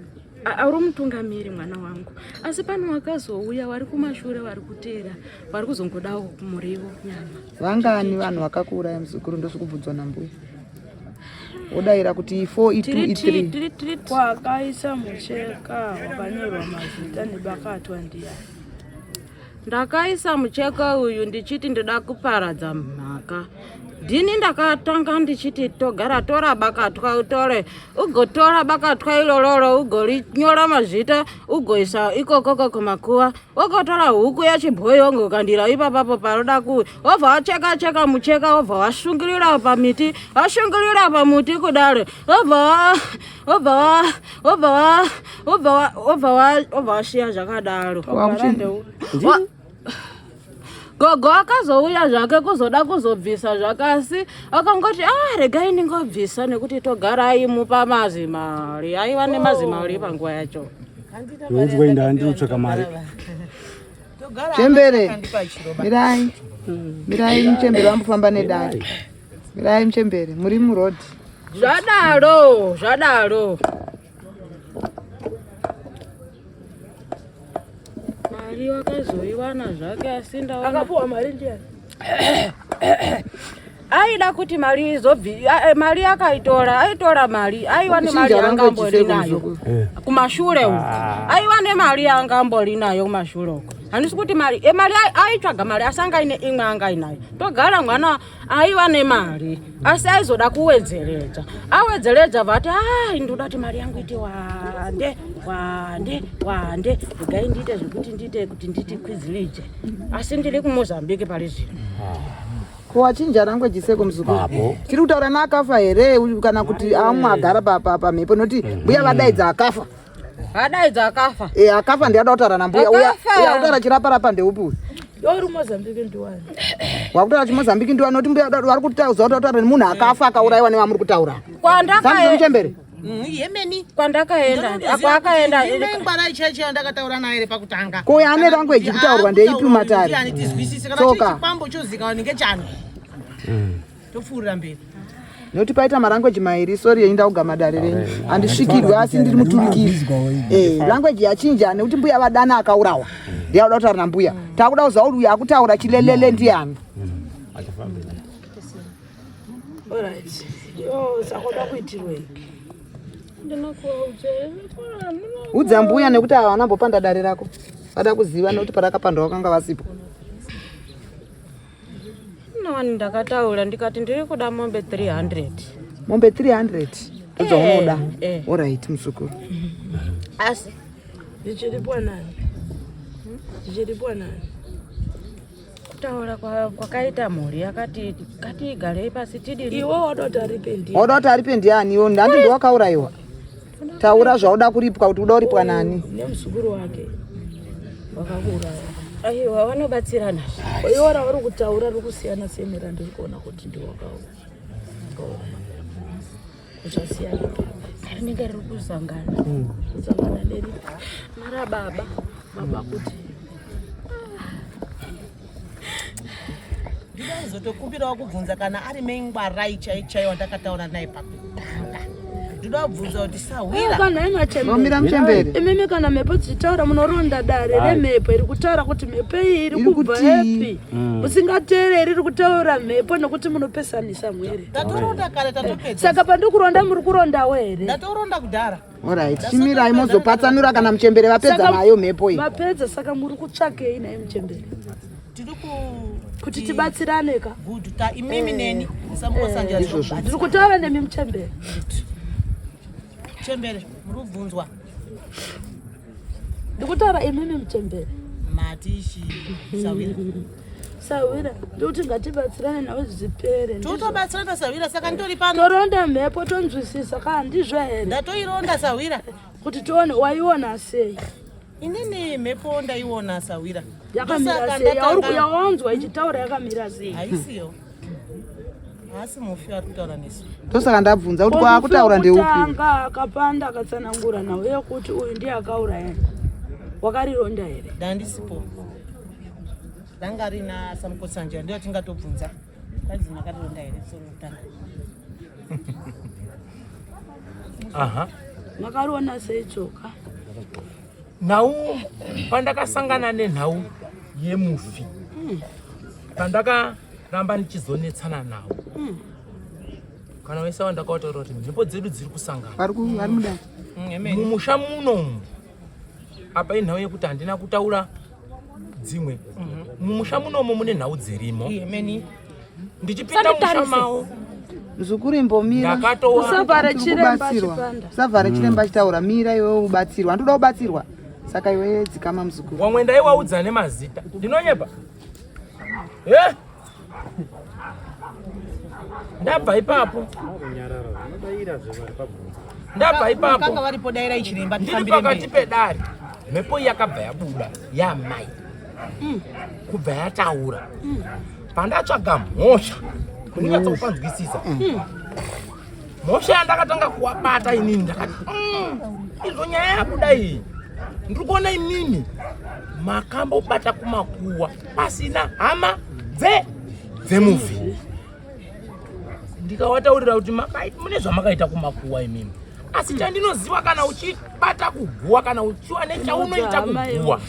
auri mutungamiri mwana wangu. Asi pano wakazouya wari kumashure wari kutera. Wari kuzongodawo kumuriwo nyama. Vangani vanhu vakakuuraya muzukuru ndosvikubvudzwa nambuya. Odaira kuti 4 3 kwakaisa mucheka wakanyorwa mazita nebakatwa ndiani. Ndakaisa mucheka uyu ndichiti ndida kuparadza mhaka. Dini ndakatanga ndichiti togara tora bakatwa utore ugotora bakatwa iloloro ugorinyora mazita ugoisa ikokoko kumakuwa ugotora huku yachibhoyo ngokandira ipapapo paroda kuwe obva wacheka mucheka obva washungirira pamiti washungirira pamuti kudare obva washiya zvakadaro. Gogo akazouya zvake kuzoda kuzobvisa zvakasi akangoti regai ningobvisa nekuti togara imupa mazimari aiva nemazimari panguva yacho. Unzwa inda ndinotsvaka mari. Chembere. Mirai mchembere wambofamba nedare. Mirai mchembere muri muroad. Zvadaro. Mari wakazoiwana zvake asi ndaona akapuwa mari ndiani? Aida kuti mari mari aitora mari aiwa nemari angambori nayo kumashure uko aiwa nemari angambori nayo kumashure uko handisi kuti mari aitsvaga mari asanga ine imwe anga inayo togara mwana aiwa nemari asi aizoda kuwedzeredza awedzeredza vati ndoda kuti mari yangu iti wande regai ndiite zvekuti kuti nditi kwizilije asi ndiri kuMozambique pari zvino. Kuwachinja language seko muzukuru. Tiri kutaura nakafa here kana kuti amwe agara pamhepo noti mbuya vadaidza akafa. Vadaidza akafa? Akafa ndiada kutaura nambuya uya kutaura chirapa ndeupi? Uri Mozambique ndiwani. Wakutaura chiMozambique ndiwani noti mbuya vari kutaura nemunhu akafa akaurayiwa nevamuri kutaura. Kwandakaenda Chembere. Yemeni kwandakaenda akaenda ile ngwara cheche ndakataura naye pakutanga. Ko yane language kutaurwa ndeipi matari. Yani tizwisise kana chipambo chozika ninge chano. Tofurira mberi. Noti paita maranguage mairi sorry enda kugama dare renyu. Andisvikirwe asi ndiri muturikiri. Language yachinja nekuti mbuya vadana akaurawa. Ndiyauda kutaura nambuya. Takuda kuziva kuti akutaura chilelele ndiani. Alright. Sakoda kuitirwe. Udza mbuya nekuti havanambopanda dare rako. Vada kuziva nekuti parakapandwa vakanga vasipo. Nawani ndakataura ndikati ndiri kuda mombe 300. mombe 300 todzaunoda. Alright muzukuru. Asi Ndichiripwa nani? kutaura kwakaita mhuri akati igareyi pasi tidini. Iwe wadoti aripe ndiani? Wadoti aripe ndiani? Iwo ndandi ndiwakaurayiwa. Taura zvauda kuripwa kuti uda kuripwa nani? Nemuzukuru wake wakakuuraya. Aiwa vanobatsirana. Iwora uri kutaura uri kusiyana semera ndiri kuona kuti ndiwakaura. Kuchasiyana. Rinenge riri kusangana. Kusangana neri? Mara baba kuti Ndizotokumbirawo kubvunza kana ari mengwarai chaichaiwa ndakataura naye pakutanga. Ndoda kubvunza kuti Sawira kana imachembere. Nomira mchembere. Imimi kana mhepo dzitaura munoronda dare remhepo iri kutaura kuti mhepo iyi iri kubva yapi. Musingateereri iri kutaura mhepo nokuti munopesanisa mwere. ndatoronda kare tatopedza. Saka pandikuronda muri kurondawo here? Ndatoronda kudhara. Alright, chimirai mozopatsanura kana mchembere vapedza nayo mhepo iyi. Mapedza saka muri kutsvakei naye mchembere? Tiri kuti tibatsirane ka. Good ta imimi neni samukosanja izvozvo. Ndiri kutaura nemi mchembere. Chembere muri kubvunzwa. Ndikutaura imimi mchembere. Matishi Sawira. Sawira ndikuti ngatibatsirane nawe zvipere. Totobatsirana Sawira saka ndori pano. Toronda mhepo tonzwisisa ka ndizvo here? Ndatoironda Sawira. Kuti tione waiona sei. Inini mhepo ndaiona Sawira. Yakamira sei? Yawanzwa ichitaura yakamira sei? Haisiyo. Asi mufi ari kutaura nesu. Tosaka ndabvunza kuti kwakutaura ndeupi? Tanga akapanda akatsanangura nawe uye kuti uyu ndiye akauraya. Wakarironda here? Ndandisipo. Danga rina samukosanja ndio tingatobvunza. Kazi makarironda here sorotana. Aha. Makariona sei tsoka? Nhau pandakasangana nenhau yemufi. Pandakaramba ndichizonetsana nawo. Kana wese wandakautaura kuti mhepo dzedu dziri kusangana. Vari mudani. Mumusha munomu. Apa inhau yekuti handina kutaura dzimwe. Mumusha munomu mune nhau dzirimo. Ndichipinda musha mawo. Muzukuru imbomira. Usavhare chiremba chipanda. Usavhare chiremba chitaura mira iwe ubatsirwa. Ndoda kubatsirwa. Saka iwe dzikama muzukuru. Wamwe ndaiwaudza nemazita. Ndinonyepa. Ndabva ipapo. Ndabva ipapo. Kanga varipo daira ichiremba ndiri pakati pedare. Mhepo yakabva yabuda yamai. Kubva yataura. Pandatsvaga mhosva. Kunyatsa kupanzwisisa. Mhosva yandakatanga kuwabata inini ndakati izvo nyaya yabuda iyi. Ndiri kuona imimi makambobata kumakuwa pasina hama dzemufi. Ndikawataurira kuti mune zvamakaita kumakuwa imimi. Asi chandinoziva kana uchibata kuguwa kana uchiwa nechaunoita kuguwa.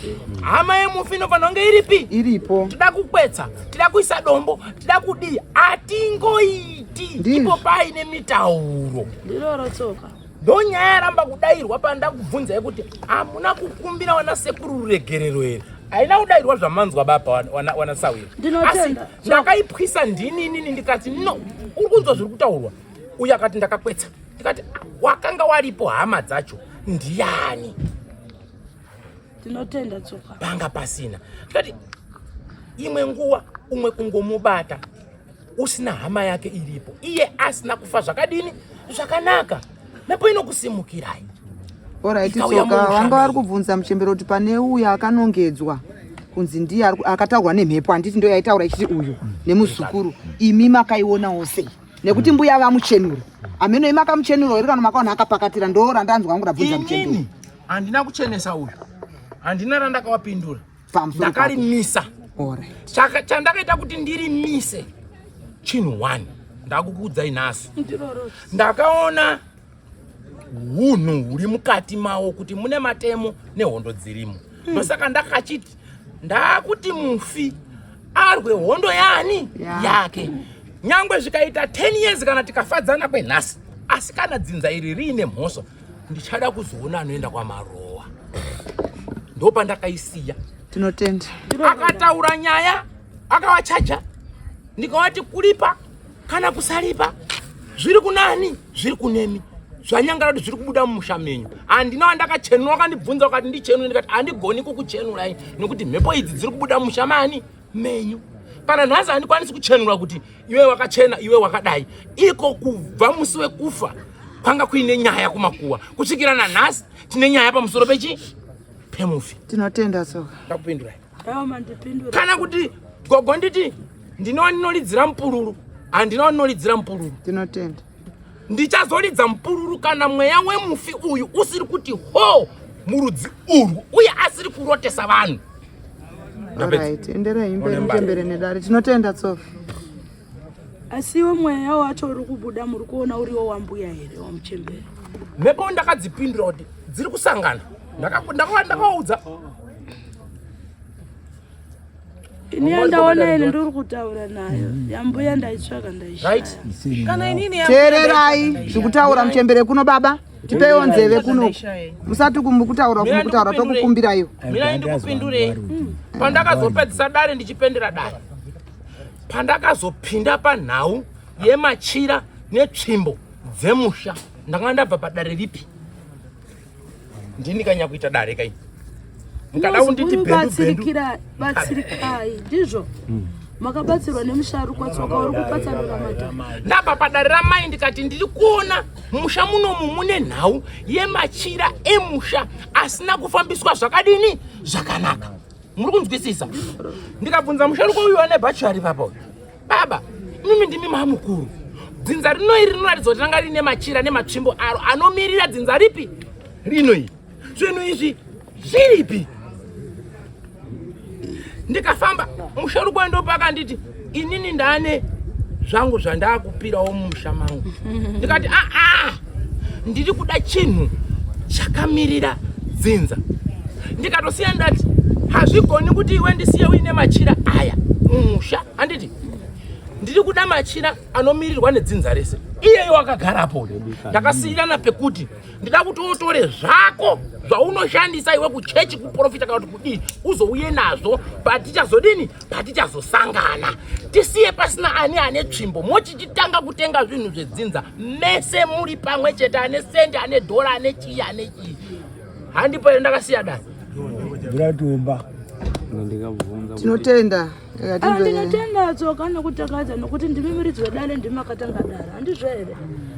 Hama yemufi inofanira kunge iripi? Iripo. Tida kukwetsa, tida kuisa dombo, tida kudii. Atingoiti. Ndipo paine mitauro. Ndiloro tsoka. Ndonyaya yaramba kudairwa pandakubvunza yekuti hamuna kukumbira wana sekuru ruregerero here. Haina kudairwa zvamanzwa baba wana Sawira. Ndinotenda. Asi ndakaipwisa ndini inini ndikati no, uri kunzwa zviri kutaurwa. Uye akati ndakakwetsa. Ndikati wakanga waripo hama dzacho ndiani? Ndinotenda tsoka. Panga pasina. Ndikati imwe nguwa umwe kungomubata usina hama yake iripo. Iye asina kufa zvakadini? Zvakanaka. Mhepo inokusimukirai. Alright, tsoka wanga vari kubvunza muchembero kuti pane uya akanongedzwa kunzi ndiye akataurwa nemhepo. Handiti ndo yaitaura ichiti uyu nemuzukuru. Imi makaionawo sei? Nekuti mbuya vamuchenura. Ameno imi akamuchenura here kana makaona akapakatira? Ndo randanzwa wangu ndabvunza muchembero. Inini handina kuchenesa uyu. Handina randakawapindura. Ndakarimisa. Alright. Chandakaita kuti ndirimise chinhu 1. Ndakukuudzai nhasi. Ndakaona hunhu huri mukati mawo kuti mune matemo nehondo dzirimo. Ndosaka ndakachiti ndakuti mufi arwe hondo yani yake. Nyangwe zvikaita 10 years kana tikafadzana kwenhasi. Asi kana dzinza iri riine mhosva ndichada kuzoona anoenda kwamarowa. Ndopa ndakaisiya. Tinotenda. Akataura nyaya akavachaja. Ndikawati kulipa kana kusalipa zviri kunani zviri kunemi zvanyangara kuti zviri kubuda mumusha menyu. Handina ndakachenura wakandibvunza ukati ndichenure ndikati handigoni kukuchenurai nokuti mhepo idzi dziri kubuda mumusha mani menyu. Kana nhasi handikwanisi kuchenura kuti iwe wakachena iwe wakadai. Iko kubva musi wekufa kwanga kuine nyaya kumakuwa. Kusvikira nanhasi tine nyaya pamusoro pemufi. Tinotenda soka. Ndakupindurai. Mandipindura. Kana kuti gogo nditi ndinolidzira mpururu. Handina ndinolidzira mpururu. Tinotenda. Ndichazolidza mpururu kana mweya wemufi uyu usiri kuti ho murudzi urwu uye asiri kurotesa vanhu. Alright, endera imbe mchembere nedare. Tinotenda tsoka. Asiwe mweya wacho uri kubuda muri kuona uriwo wambuya here wamuchembere. Mhepo ndakadzipindura kuti dziri kusangana. Ndakaudza. Ini andaona ine ndiri kutaura nayo. Yambuya ndaitsvaka ndaishaya. Right? Kana inini teererai zvekutaura muchembere kuno baba. Tipeiwo nzeve kuno. Musati kumukutaura tokukumbirayo. Mira ndikupindurei. Pandakazopedzisa dare ndichipendera dare. Pandakazopinda panhau yemachira netsvimbo dzemusha. Ndanga ndabva padare ripi? Ndikanya kuita dare kai. Mukada unditi bendu. Batsirikai ndizvo. Makabatsirwa nemusharukwa tsoka uri kupatsanura madhama. Ndabva padare ramai ndikati ndiri kuona musha munomu mune nhau yemachira emusha asina kufambiswa zvakadini zvakanaka. Muri kunzwisisa? Ndikabvunza musharukwa uyu ane bachari papo. Baba, mimi ndimi mamukuru. Dzinza rino iri rinoratidza kuti ranga rine machira nematsvimbo aro anomirira dzinza ripi? Rino iri. Zvinhu izvi zviripi? Ndikafamba musharukwa ndopaka nditi inini ndane zvangu zvandakupirawo mumusha mangu. Ndikati ndiri kuda chinhu chakamirira dzinza. Ndikatosiya ndati hazvigoni kuti iwe ndisiye uine machira aya mumusha. Handiti ndiri kuda machira anomirirwa nedzinza rese. Iyeyo akagarapo. Ndakasiyirana pekuti ndida kuti utore zvako zvaunoshandisa iwe kuchechi kuprofita kana kuti kudini uzouye nazvo patichazodini patichazosangana. Tisiye pasina ani ane tsvimbo mochichitanga kutenga zvinhu zvedzinza mese muri pamwe chete ane sendi ane dhora ane chii ane chii. Handipo ere ndakasiya dani. Ndiratumba. Tinotenda. Ndinotenda tsoka nokutakadza nokuti ndimi muridzi wedare ndimi makatanga dare. Handizvo here?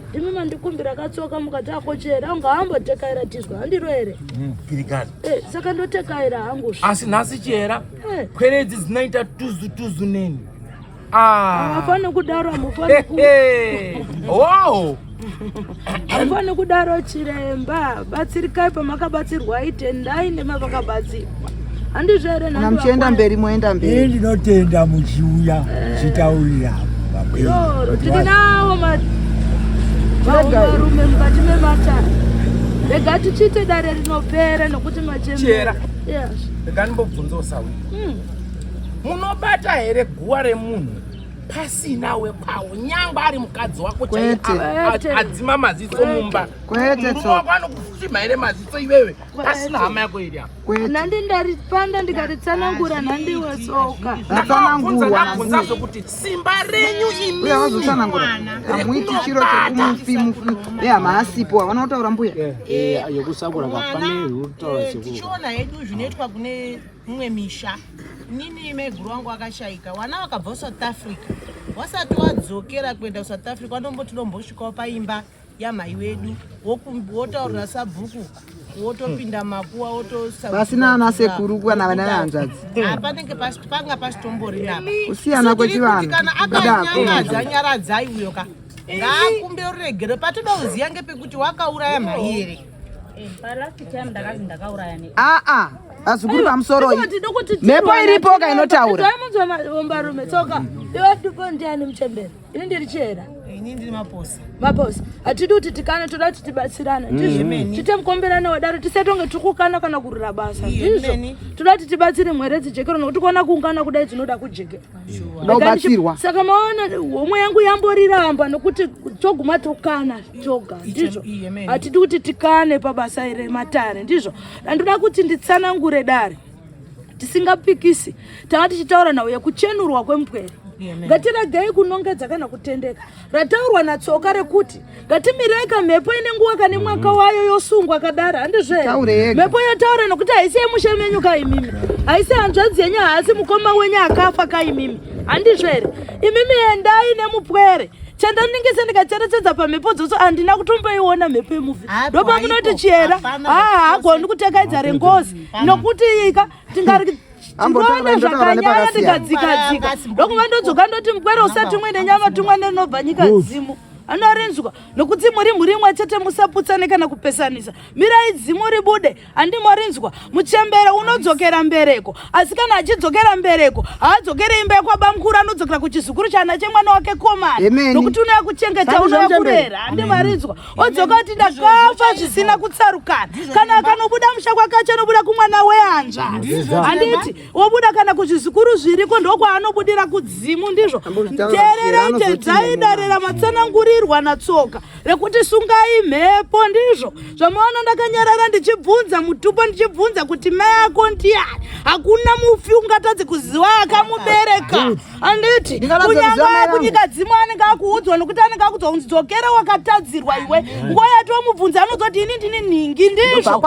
Ndimi mandikumbira katsoka mukati akochera ungahambotekaira tizwa handiro here? Kirikani. Saka ndotekaira hangu. Asi nhasi chera kweredzi dzinoita tuzu neni. Hafani kudaro hamufani ku. Wow. Hafani kudaro chiremba. Batsirikai pamakabatsirwa itendai nemavakabatsirwa. Handizvo here na mchienda mberi moenda mberi. Ndinotenda muchiuya chitaurira. Tinawo varume mukati mematara. Rega tichite dare rinopera nokuti machembera. Yes. Rega ndimbobvunza usawi. Munobata here guwa remunhu pasina wekwawo nyangwa ari mukadzi wako adzima maziso mumba. Kwete tso. Kwano kushima here maziso iwewe pasina hama yako iri apa. Nandi ndaripanda ndikaritsanangura nandi wesoka. Atsanangurwa nazo kuti simba renyu imi. Uya wazotsanangura. Amuiti chiro chekumufi mufi. Maasipo vanotaura mbuya. Yokusakura ngapane utaura sekuru. Tichiona hedu zvinoitwa kune mumwe misha. Nini meguru wangu akashaika. Wana wakabva South Africa. Wasati wadzokera kuenda South Africa wanomboti ndombosvikawo paimba yamai wedu wotaurira sabhuku wotopinda makuwa wotosauka. Pasina ana sekuru kana vana vanzadzi. Panenge panga pasitombori apa. Kusiyana kwechivana. Kana akanyaradza nyaradzai uyo ka. Ngakumbe uregere patinoziya ngepekuti wakauraya mai here. Palast time ndakauraya ne. Azukuru pamusoro mhepo iripo kainotaura. Varume tsoka iwe ndipo ndiani muchembere? Ini ndiri chera. Ini ndiri maposa. Maposa. Atidi kuti tikane toda kuti tibatsirane. Ndizvo. Tite mukomberana wedare tisetonge tikukana kana kurira basa. Ndizvo. Toda kuti tibatsire mweredzi jekero nokuti kuona kuungana kudai dzinoda kujekera. Ndobatsirwa. Saka maona homwe yangu yamboriramba nokuti toguma tokana toga. Ndizvo. Atidi kuti tikane pabasa ire matare. Ndizvo. Ndoda kuti nditsanangure dare. Tisingapikisi. Tanga tichitaura nawo yekuchenurwa kwemupwere. ngatiragei kunongedza kana kutendeka. Rataurwa natsoka rekuti ngatimirei kamhepo ine nguva kane mwaka wayo yosungwa kadara. Handizve mhepo yotaura nokuti haisi yemushe menyu kaimimi, haisi hanzvadzi yenyu, haasi mukoma wenyu akafa kaimimi. Handizvere imimi endai nemupwere. Chandaningise ndikacherechedza pamhepo dzose handina kutomboiona mhepo yemuvhi. Ndopamunoti Chiera hagoni kutekaidza rengozi nokuti ika tingari tinoona zvakanyanya tikadzikadzika ndokuva ndodzoka ndoti mupwere usati mwine nyama tumwe ndinobva nyika dzimu. Anorinzwa nokuti muri mumwe chete musaputsane kana kupesanisa. Mirai dzimu ribude. Handimorinzwa muchembere unodzokera mbereko, asi kana achidzokera mbereko haadzokere imba yakwabamukuru, anodzokera kuchizukuru chana chemwana wake komana nokuti unoya kuchengeta unoya kurera. Handimarinzwa odzoka kuti ndakafa zvisina kutsarukana. Kana akanobuda musha kwake achanobuda kumwana wehanzva. Handiti wobuda kana kuzvizukuru zviriko ndokwaanobudira kudzimu. Ndizvo teererete dzaidarira matsananguri natsoka rekuti sungai mhepo. Ndizvo zvamaona ndakanyarara ndichibvunza mutupo, ndichibvunza kuti mai ako ndiani. Hakuna mufi ungatadzi kuziva akamubereka. Handiti kunyanga kunyika dzimu anenge akuudzwa nokuti anenge akuudzwa kunzi dzokera wakatadzirwa iwe. Nguva yati wamubvunza anozoti ini ndini nhingi. Ndizvo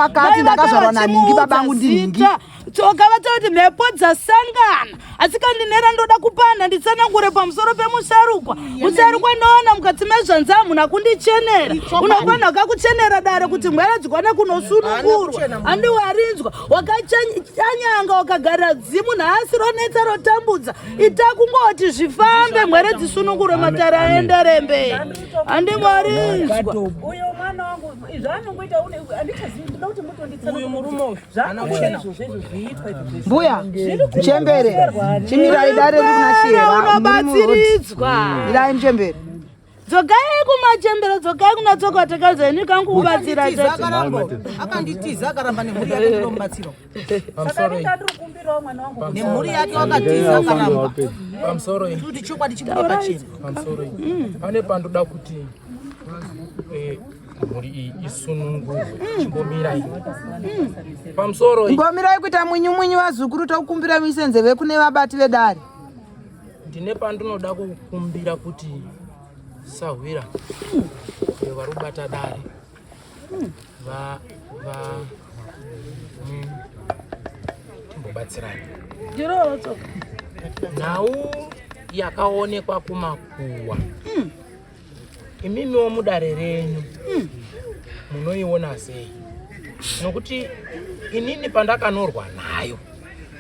tsoka vatoti mhepo dzasangana. Asi kandinera ndoda kupanda nditsanangure pamusoro pemusarukwa. Musarukwa ndoona mukati mezvanzamu nakundichenera. Unofanira kakuchenera dare kuti mwera dzikwane kunosunungurwa. Handiwarinzwa wakachanyanga wakagara dzimu nhasi ronetsa rotambudza. Itakungoti zvifambe mwere dzisunungurwe matara aende rembe. Handimwarinzwa. Uyo mwana wangu zvanongoita andichazivi kuti mutonditsana uyu murume mbuya Chembere chimirai dare rikuna Chiera unobatsiridzwa. Mirai Chembere dzokai kumachembero, dzokai kuna tsoka tekazeni kangubatsira akanditiza akaramba nemhuri yake ndomubatsira nemhuri yake wakatiza akaramba pamusoro kuti chokwadi chibude pachena. Pamusoro pane pandoda kuti mhuri iyi isunungurwe. Chimbomirai pamusoro mbomirai kuita mwinyu wazukuru tokukumbira muise nzeve kune vabati vedare. Ndine pandinoda kukumbira kuti Sahwira vari kubata dare timbobatsirana. Nhau yakaonekwa kumakuwa imimiwo mudare renyu munoiona sei? Nokuti inini pandakanorwa nayo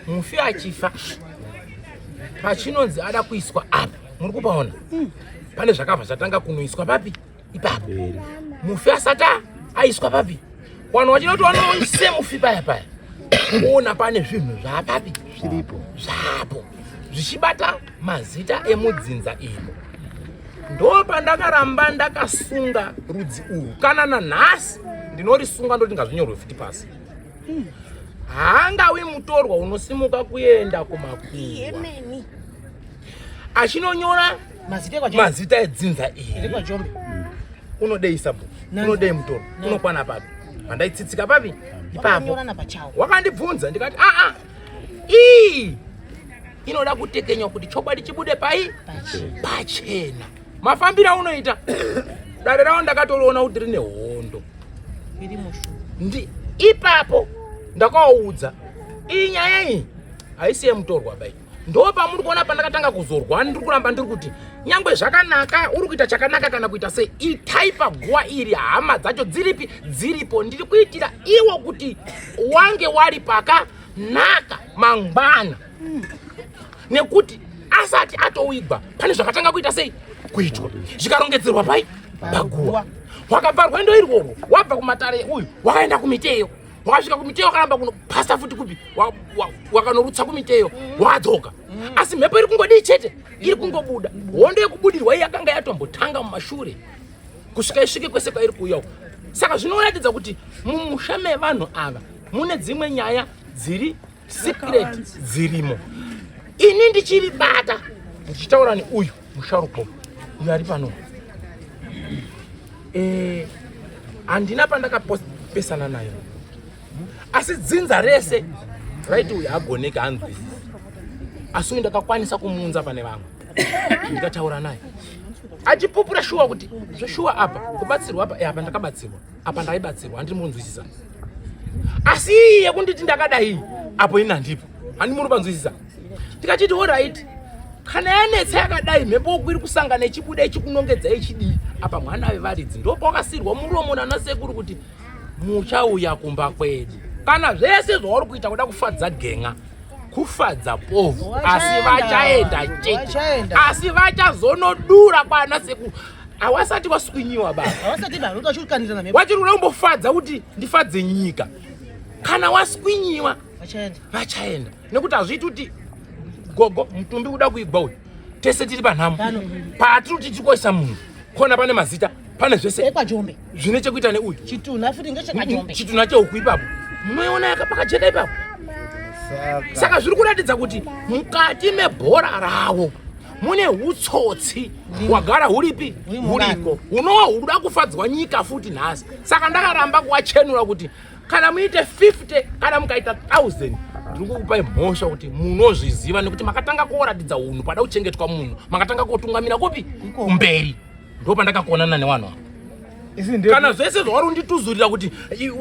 mufi achifa pachinonzi ada kuiswa apa, muri kupaona pane zvakabva zvatanga kunoiswa papi ipapo. Mufi asati aiswa papi wanhu wachinoti wanoise mufi paya paya kuona pane zvinhu zvapapi zviripo zvapo zvichibata mazita emudzinza imo. Ndo pandakaramba ndakasunga rudzi urwu kana nanhasi ndinorisunga ndoti ngazvinyorwe futi pasi. Haangawi mutorwa unosimuka kuenda kumakuwa achinonyora mazita edzinza iri unodei sabhuku, unodei mutorwa, unokwana papi. Pandaitsitsika papi ipapo wakandibvunza ndikati iyi inoda kutekenywa kuti chokwadi chibude pai pachena. Mafambiro unoita dare rawo ndakatoriona kuti rine hondo ndi ipapo ndakaudza iyi nyaya iyi haisi yemutorwa bai. Ndo pamuri kuona pandakatanga kuzorwa ndiri kuramba ndiri kuti nyangwe zvakanaka uri kuita chakanaka kana kuita sei itai paguwa iri hama dzacho dziripi dziripo. Ndiri kuitira iwo kuti wange wari pakanaka mangwana nekuti asati atoigwa pane zvakatanga kuita sei kuitwa zvikarongedzerwa pai paguwa. Wakabva rwendo irworwo wabva kumatare uyu wakaenda kumiteyo wakasvika kumiteyo wakaramba kunopasa futi kupi wakanorutsa kumiteyo wadzoka. Asi mhepo iri kungodii chete iri kungobuda. Hondo yekubudirwa iyi yakanga yatombotanga mumashure kusvika isvike kwese kwairi kuuyawo. Saka zvinoratidza kuti mumusha mevanhu ava mune dzimwe nyaya dziri secret dzirimo. Ini ndichiri bata ndichitaura neuyu musharuko uyu ari pano. Handina pandakapesana nayo asi dzinza rese raiti uyu agoneka anzwisisa asi uyu ndakakwanisa kumuunza pane vamwe. ndikataura naye achipupura shuwa kuti zveshuwa apa kubatsirwa apa apa ndakabatsirwa apa ndaibatsirwa handiri munzwisisa asi iye kunditi ndakadai apo ina ndipo handimuri kubanzwisisa tikachiti alright kana yanetsa yakadai mhepo ukwiri kusangana ichibuda ichikunongedza ichidii apa mwana wevaridzi ndopakasirwa muromo nanasekuru kuti muchauya kumba kwedu kana zvese zvauri kuita kuda kufadza genga kufadza povu asi vachaenda chete asi vachazonodura kwana sekuru awasati waswinyiwa baba wachiri kuda kumbofadza kuti ndifadze nyika kana waswinyiwa vachaenda nekuti hazviiti kuti gogo mutumbi kuda kuigwa uyu tese tiri panhamo patiri kuti tikoisa munhu kona pane mazita pane zvese zvine chekuita neuyu chituna cheuku ipapo munoiona yakapakajeka ipapo saka zviri kuratidza kuti mukati mebhora ravo mune utsotsi hwagara huripi huriko hunova huruda kufadzwa nyika futi nhasi saka ndakaramba kuwachenura kuti kana muite 50 kana mukaita 1000 ndiri kukupai mhosva kuti munozviziva nekuti makatanga kuratidza unhu pada kuchengetwa munhu makatanga kutungamira kupi kumberi ndo pandakakuonana nevanhu ava kana zvese zvauri kundituzurira kuti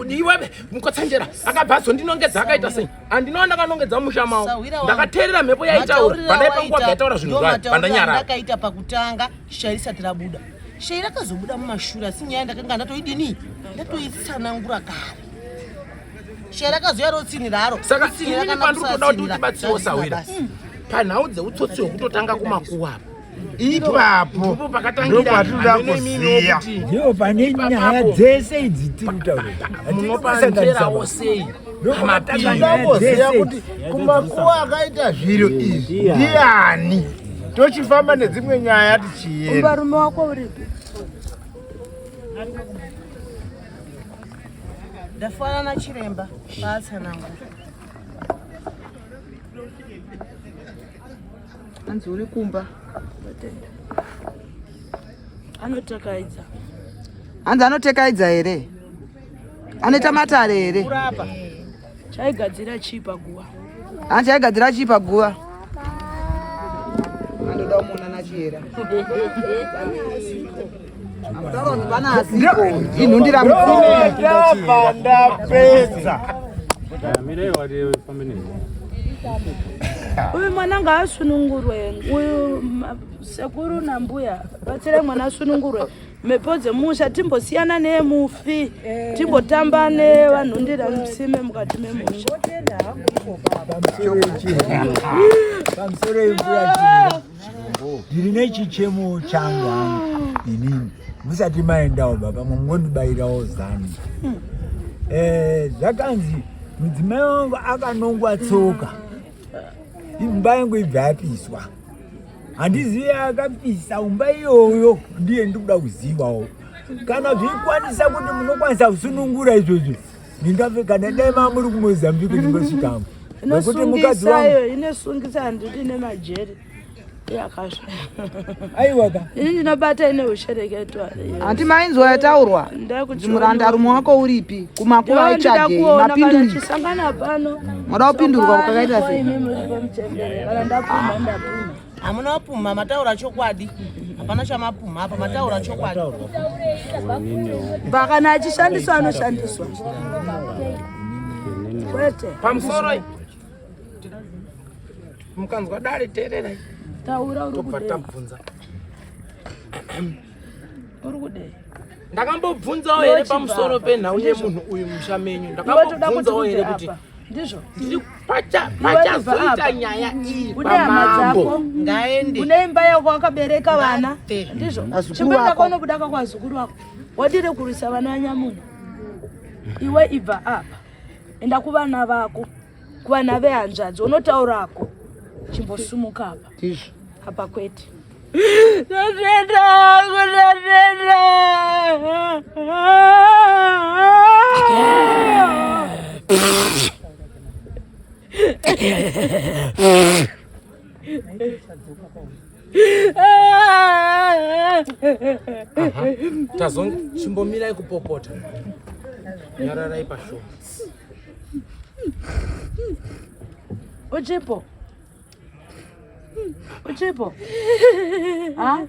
iwe mukotsanjera akabvazo ndinongedza akaita sei handinoona ndakanongedza musha mawo ndakateerera mhepo yaitaura pandaipanguva gaitaura zvinhu zvayo pandanyarara ndakaita pakutanga shai risati rabuda shai rakazobuda mumashure asi nyaya ndakanga ndatoidini ndatoitsanangura kare shai rakazoya rotsiniraro saka inini pandiri kuda kuti utibatsiwo sawira panhau dzeutsotsi hwekutotanga kumakuwapa ipapo ndopatinoda kuziya ndiwo pane nyaya dzese idzi tiri kutaura munopanzerawo sei amapiaoziya kuti kumakuwa akaita zviro izvi ndiani tochifamba nedzimwe nyaya tichienda varume wako uripi ndafanana chiremba paatsanangura anzi uri kumba anotekaidza hanzi anotekaidza here anoita matare here chaigadzira chii paguva hanzi chaigadzira chii paguva andoda kumuona nachiyera pana asiko inhundira ndapa ndapedza uyu mwana ngaasunungurwe uyu sekuru nambuya batsire mwana asunungurwe mhepo dzemusha timbosiyana nemufi timbotamba nevanhundira musime mukati memusha pamusoro emvura chira ndiri nechichemo changa inini musati maendawo baba mungondibayirawo zano zvakanzi mudzimai wangu akanongwa tsoka imba yangu ibva yapiswa handizivi akapisa umba iyoyo ndiye ndikuda kuzivawo kana zviikwanisa kuti munokwanisa kusunungura izvozvo ndingapfekana dai mamuri kumozambique ndingosvikamo nekuti mukadzi wangu inesungisa handidi nemajeri yakasva aiwaka ini ndinobata ine ushereketwa handi mainzwa yataurwa murandarume wako uripi kumakuva aitsvage mapinduri chisangana pano mada kupindurwa kwakaita sei kana ndapuma ndapuma hamuna wapuma mataura chokwadi hapana chamapuma apa mataura chokwadi pakana achishandiswa anoshandiswa kwete pamusoro mukanzwa dare teererai taura uri tabvunza uri kudei ndakambobvunzawo here pamusoro penhau yemunhu uyu musha menyu ndakambobvunzawo here kuti ndizvo pachazoita nyaya iyi pamambo ngaende une imba yako wakabereka vana ndizvo chimbenda kwaunobudaka kwazukuru wako wadire kurwisa vana vanyamunhu iwe ibva apa enda kuvana vako kuvana vehanzvadzi unotaurako chimbosumuka apa apa kwete chimbomirai kupopota nyararai pashoma uchipo Uchipo? Ha?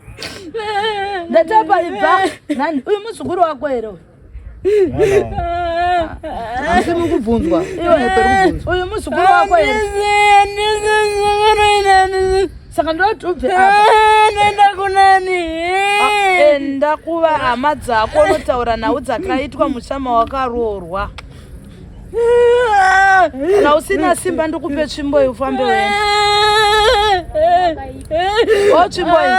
Ndatapa ibva. Nani? Uyu muzukuru wako here. Asi mukubvunzwa. Uyu muzukuru wako here. Saka ndoti ubve apa. Nenda kunani? Enda kuva hama dzako unotaura nhau dzakaitwa mushama wakaroorwa. Kana usina simba ndikupe tsvimbo iyi ufambe wena. Tsvimbo iyi.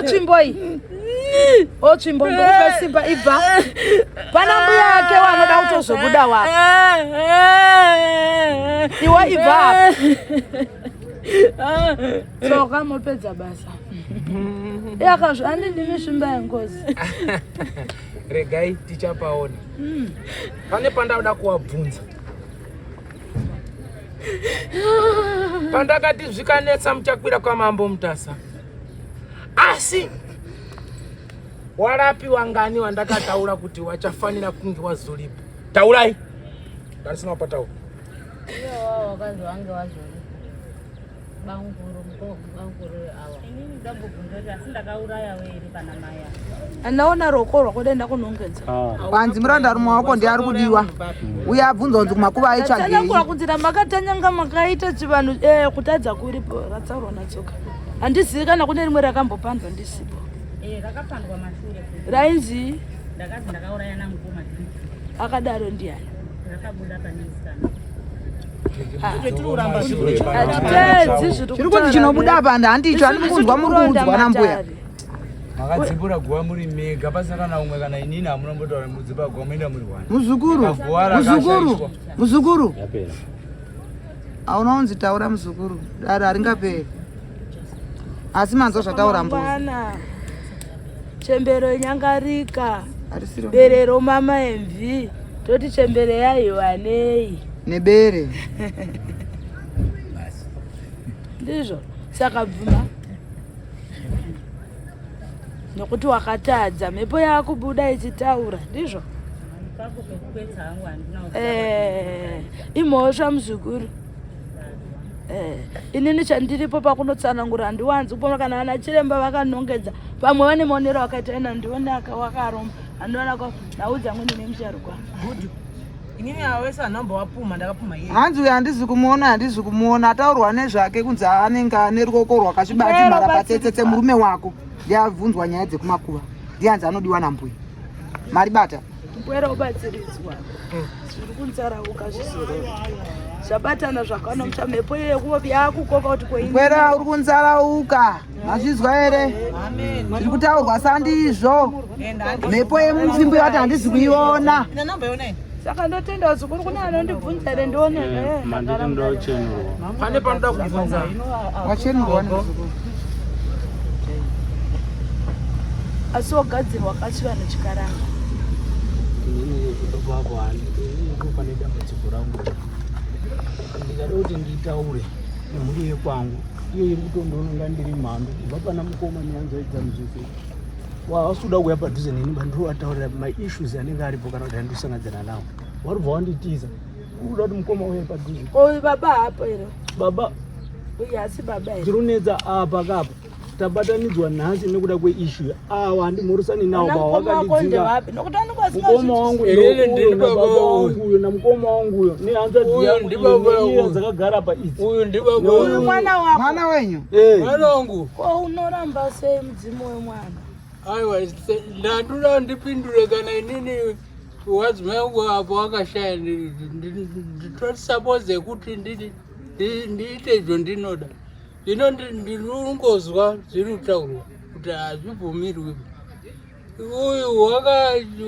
Tsvimbo iyi. Tsvimbo ndikupe simba ibva. Pana mbuya yake wanoda kutozobuda wapo. Iwe ibva apa. Tsoka mopedza basa. Yakazvo andini mishimba yengozi. Regai tichapaona. Pane pandauda kuwabvunza. Pandakati zvikanetsa muchakwira kwamambo Mutasa. Asi warapiwa ngani wandakataura kuti wachafanira kunge wazoripa. Taurai. Ndarisina kupataura. Iyo wakazi wange wazoripa. Banguru awa. Inini ndambobvunza kuti ndakauraya were kana maya. Anaona roko rwakudenda kunongedza. Wanzi muranda rumwe wako ndiye ari kudiwa. Uya abvunza kuti kumakuva aitsvagei. Tanyangura kunzira makatanyanga makaita chivanhu kutadza kuripo ratsaurwa natsoka. Handizivi kana kune rimwe rakambopandwa ndisipo. Rakapandwa mashure. Rainzi? Ndakazi ndakauraya namukoma. Akadaro ndiani? Rakabuda panisana. Chiri kuti chinobuda apa handicho handikunzwa mukunzwa nambuya. Makadzibura guwa muri mega pasina kana umwe kana inini amunombotaura mudzipa guwa muenda muri wani. Muzukuru. Yapera. Aunaunzi taura muzukuru. Daro haringaperi. Asi manzwa zvataura mbuya. Chembero inyangarika. Berero mama emvi. Toti chembere yaiwanei. Nebere. Ndizvo. Saka bvuma. Nokuti wakatadza mhepo yakubuda ichitaura ndizvo. Imhosva muzukuru. Inini chandiripo pakunotsanangura handiwanzi kupona kana vana chiremba vakanongedza pamwe vane maonero akaita ena ndionaka wakaroma handiona kwa naudza mwini nemusharukwa. Inini awesa namba wapuma ndakapuma yeye. Hanzi uya handizi kumuona ataurwa nezvake kunzi anenge ane ruoko rwakachibati mara patsetsetse murume wako. Ndiabvunzwa nyaya dzekumakuva. Ndianzi anodiwa nambuya. Maribata. Mpwera ubatsiridzwa. Zviri kunzarauka zvizororo. Zvabatana zvakanomcha mhepo yekuva yakukoka kuti kweini. Mpwera uri kunzarauka. Mazvizwa here? Zviri kutaurwa sandizvo. Mhepo yemupfimbo yati handizi kuiona. Ina namba yonei. Saka ndotenda zvikuru kuna anondibvunza here ndione. Manditi ndochenurwa. Pane panoda kubvunza. Wachenurwa nemuzukuru. Asi wagadzirwa kachiva nechikaranga. Inini kutobva kwani kufanira dambudziko rangu. Ndikada kuti nditaure nemhuri kwangu. Iyo iri kutondononga ndiri mhando kubva pana mukoma neanzoedza muzvese. Wasuda kuuya padhuze neni bandiro ataurira maissues anenge aripo kana kuti handisangadzana nawo. Waribva wanditiza. Unoda kuti mukoma uye padhuze. Oyi baba hapo here. Baba. Uyi asi baba here. Tirunedza apa kapa. Tabatanidzwa nhasi nekuda kweissue awa handimhorisani nawo bawakandidzinga mukoma wangu uyo namukoma wanguyo nehanzvadzia dzakagara paidzi uyu ndibaba mwana wenyu mwana wangu unoramba sei mudzimu wemwana aiwa ndandoda ndipindure kana inini wadzimai wangu apo wakashaya nditosuppose kuti ndiite izvo ndinoda ino ndinongozwa zviri kutaurwa kuti hazvibvumirwi. Uyu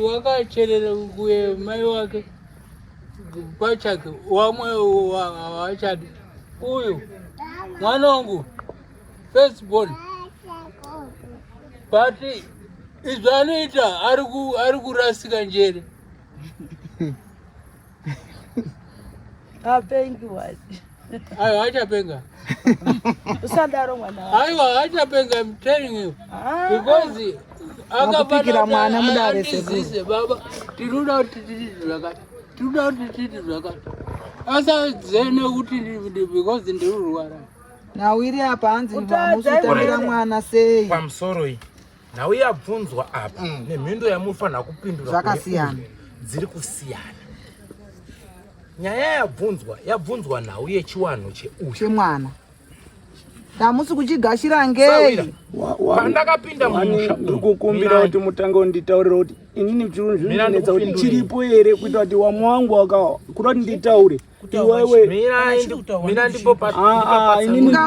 wakacherera kuye mai wake pachake wamwe hawachadi. Uyu mwana wangu firstborn, but izvo anoita ari kurasika njere. Hapengi wati. Aiwa hachapenga. Usadaro mwana. Aiwa hachapenga, I'm telling you. Because akapikira mwana mudarese baba tinoda kuti titi zvakati. Asadzene kuti because ndirurwara. Nawiri apa hanzi musutambira mwana sei. Pamusoro iyi. Nawe yabvunzwa apa nemhindo yamufanira kupindura zvakasiyana. Dziri kusiyana. Nyaya yabvunzwa nawe yechiwanho chemwana. Tamusi kuchigashira ngei. Pandakapinda mumusha ndikukumbira kuti mutange unditaurira kuti inini zvinonetsa kuti chiripo here kuita kuti wamwe wangu kuda kuti nditaure iwewe mina ndipo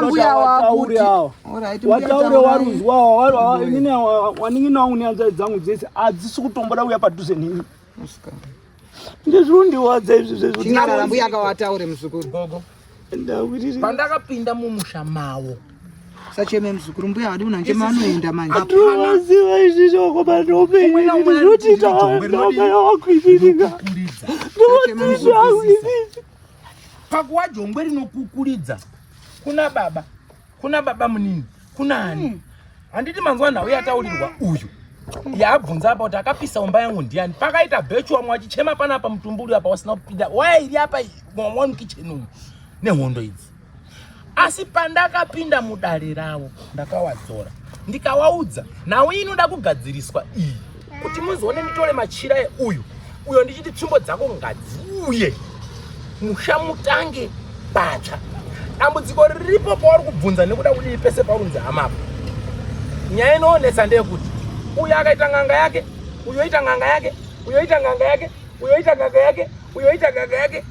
mbuya wakuti wataure waruzwa inini waningina wangu nehanzvadzi dzangu dzese hadzisi kutomboda uya padhuze nini ndezvinondiwadza izvi zvezvochinarara mbuya akawataure muzukuru gogo pandakapinda mumusha mawo sacheme muzukuru mbuya wadi una njema anoenda manje atoziva izvi shoko panopenyu ndinotiita ndaba yawakwirika ndotiita pakuwa jongwe rinokukuridza kuna baba munini kuna ani handiti manzwa nawe yataurirwa uyu yabvunza apa kuti akapisa umba yangu ndiani pakaita bhechu wamwe achichema panapa mutumburi apa wasina kupinda waya iri apa mwamwa mukicheni umu nehondo idzi asi pandakapinda mudare ravo ndakawadzora ndikawaudza nawe inoda kugadziriswa iyi kuti muzoone nditore machira uyo ndichiti tsvimbo dzako ngadziuye musha mutange batsva dambudziko riripo pauri kubvunza nekuda kuti pese paunzi hamapo nyaya inoonesa ndeyekuti uyo akaita nganga yake uyo ita nganga yake uyo ita nganga yake uyo ita nganga yake uyo ita nganga yake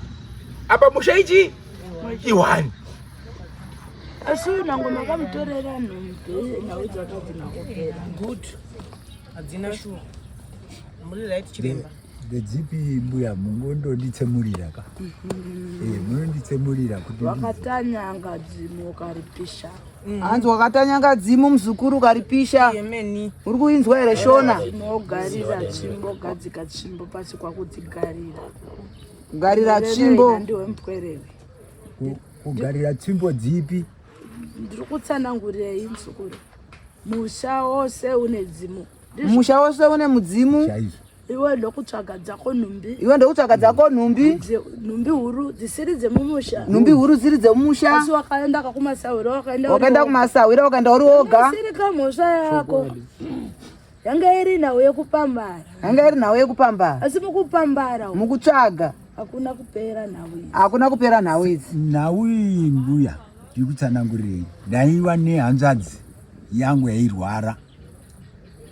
apa musha ichi iwani asi nango makamutorera nhumbi nawe dzakadzina kupera good hadzina shuwa muri right chiremba ndedzipi mbuya mungondonditsemurira ka munonditsemurira kuti wakatanyanga dzimu ukaripisha hanzi wakatanyanga dzimu muzukuru ukaripisha uri kuinzwa here shona inogarira tsvimbo gadzika tsvimbo pasi kwakudzigarira garira tsvimbo ndiwe mpwerewe kugarira tsvimbo dzipi ndiri kutsanangurirei muzukuru musha wose une dzimu musha wose une mudzimu iwe ndokutsvaga dzako nhumbi nhumbi huru dzisiri dzemumusha nhumbi huru dziri dzemumusha asi wakaenda kakumasawira wakaenda kumasawira wakaenda uri woga isiri kamhosva yako yanga iri nhau yekupambara asi mukupambara mukutsvaga hakuna kupera nhau idzi nhau iyi mbuya ndikutsanangurirei ndaiva nehanzvadzi yangu yairwara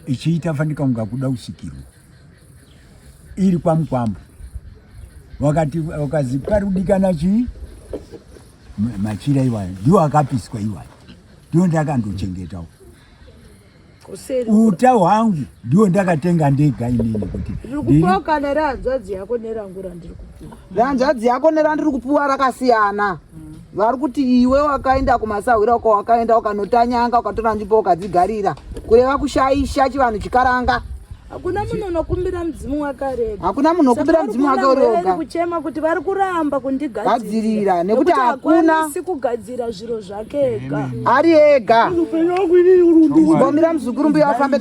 ichiita fanika kunga kuda kusvikirwa iri kwamukwambo wakazi parikudikana chii machira iwayo ndiwo akapiswa iwayo ndiwo ndakandochengetawo uta hwangu ndiwo ndakatenga ndega inini kuti ndikupoka neranzvadzi yako nerangu randiri kupuwa ranzvadzi yako nerandiri kupuwa rakasiyana vari kuti iwe wakaenda kumasawira uko wakaenda ukanotanyanga ukatora nzvimbo ukadzigarira kureva kushaisha chivanhu chikaranga hakuna munhu unokumbira mudzimu wakarega hakuna munhu unokumbira mudzimu wake uroga kuchema kuti vari kuramba kundigadzirira nekuti hakuna kugadzira zviro zvake ega ari ega mbomira muzukuru mbuya wafambe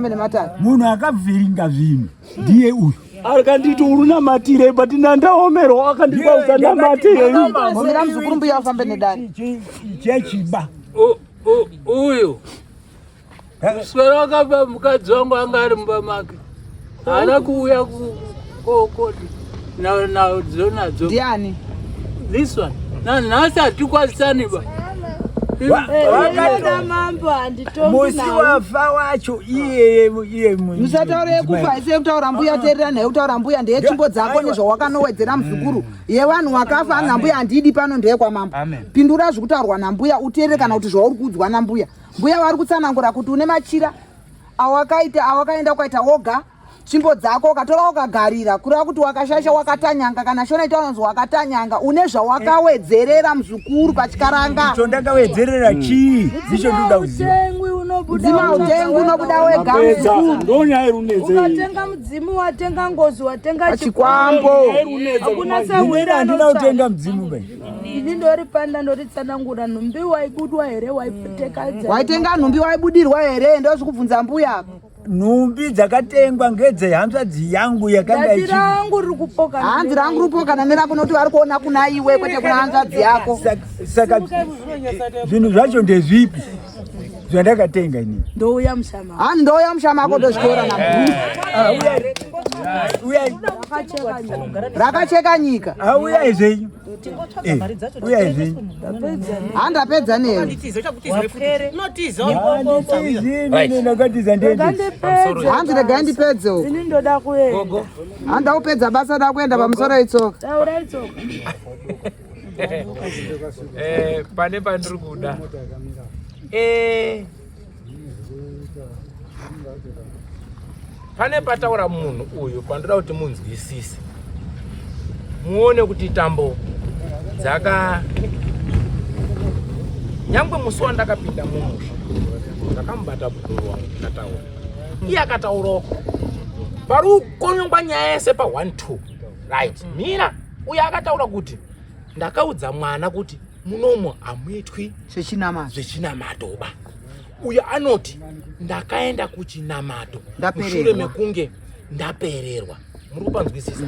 nematare munhu akavhiringa zvinhu ndiye uyu akanditi uri namatire but nandaomerwa akandipausa namatire mbomira muzukuru mbuya wafambe nedare chechiba uyu muswera wakapa mukadzi wangu anga ari mumba make haana kuuya kokoti nadzo ndiani this one nanhasi hatikwanisani ba musi wafa wacho iye musataura yekufa ise kutaura mbuya teerera naye kutaura mbuya ndeyetsvimbo dzako nezvawakanowedzera muzukuru yevanhu wakafa nambuya handidi pano ndeyekwamambo pindura zvekutaurwa nambuya uteerere kana kuti zvauri kuudzwa nambuya mbuya vari kutsanangura kuti une machira awakaenda ukaita woga tsvimbo dzako ukatora ukagarira kureva kuti wakashasha wakatanyanga kana shona ita unonzi wakatanyanga une zvawakawedzerera muzukuru pachikaranga icho ndakawedzerera chii icho ndoda kuziva mudzimu utengu unobuda wega ukatenga mudzimu watenga ngozi watenga chikwambo handina kutenga mudzimu bai ini ndori panda ndoritsanangura nhumbi waibudwa here waitenga nhumbi waibudirwa here ndozvikubvunza mbuya nhumbi dzakatengwa ngedzehanzvadzi yangu Dadi rangu riri kupoka. Hanzi rangu rupokana nerako nokuti vari kuona kuna iwe kwete kuna hanzvadzi yako. Saka zvinhu zvacho ndezvipi zvandakatenga ini? Ndouya mushama. Hani ndouya mushama ako ndozvikora nambu. Rakacheka nyika. Auya zvenyu. Uya zvenyu. Handapedza newe. Hanzi regai ndipedzewo. Ini ndoda kuenda. Handaupedza basa da kuenda pamusoro itsoka. Taura itsoka. Pane pandiri kuda. Pane pataura munhu uyu pandoda kuti munzwisise. Muone kuti tambo dzaka nyangwe musi wandakapinda mumusha ndakamubata bhuru wangu ndakataura. Iye akataurawo pari kukonyongwa nyaya yese pa1-2 right. Mina uye akataura kuti ndakaudza mwana kuti munomo hamuitwi zvechinamato ba. Uye anoti ndakaenda kuchinamato mushure mekunge ndapererwa. Muri kupanzwisisa?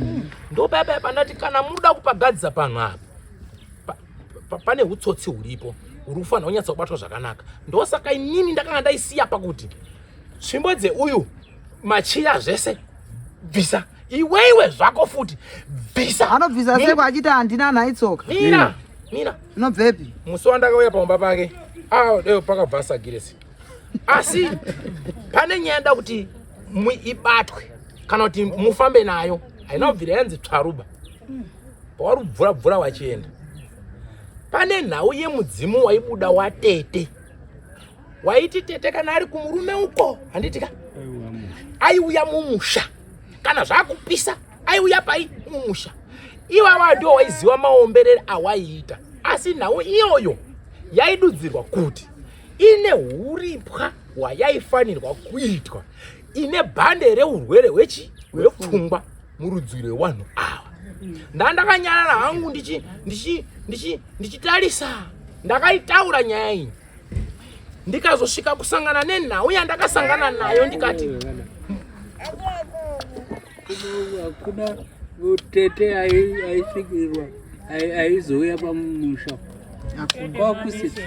Ndopapa pandati kana muda kupagadzisa panhu apa pane hutsotsi huripo huri kufanira kunyatsa kubatwa zvakanaka. Ndosaka inini ndakanga ndaisiya pakuti tsvimbo dzeuyu machiya zvese bvisa. Iwewe zvako futi bvisa. Anobvisa seko achiti handina nhaitsoka. Mina unobvepi? Musi wandakauya pamba pake deo pakabva sagiresi. Asi pane nyaya nda kuti ibatwe kana kuti mufambe nayo haina kubvira yanzi tsvaruba pauri bvura wachienda. Pane nhau yemudzimu waibuda watete waiti tete kana ari kumurume uko handitika aiuya mumusha kana zvakupisa aiuya pai mumusha. Ivava ndiwo waiziva maomberere awaiita. Asi nhau iyoyo yaidudzirwa kuti ine huripwa hwayaifanirwa kuitwa ine bhande reurwere hwepfungwa murudzi rwevanhu ava. Ndandakanyarara hangu ndichitarisa ndakaitaura nyaya iyi ndikazosvika kusangana nenhau yandakasangana nayo ndikati hakuna utete aisvikirwa aizouya pamusha kwakusisa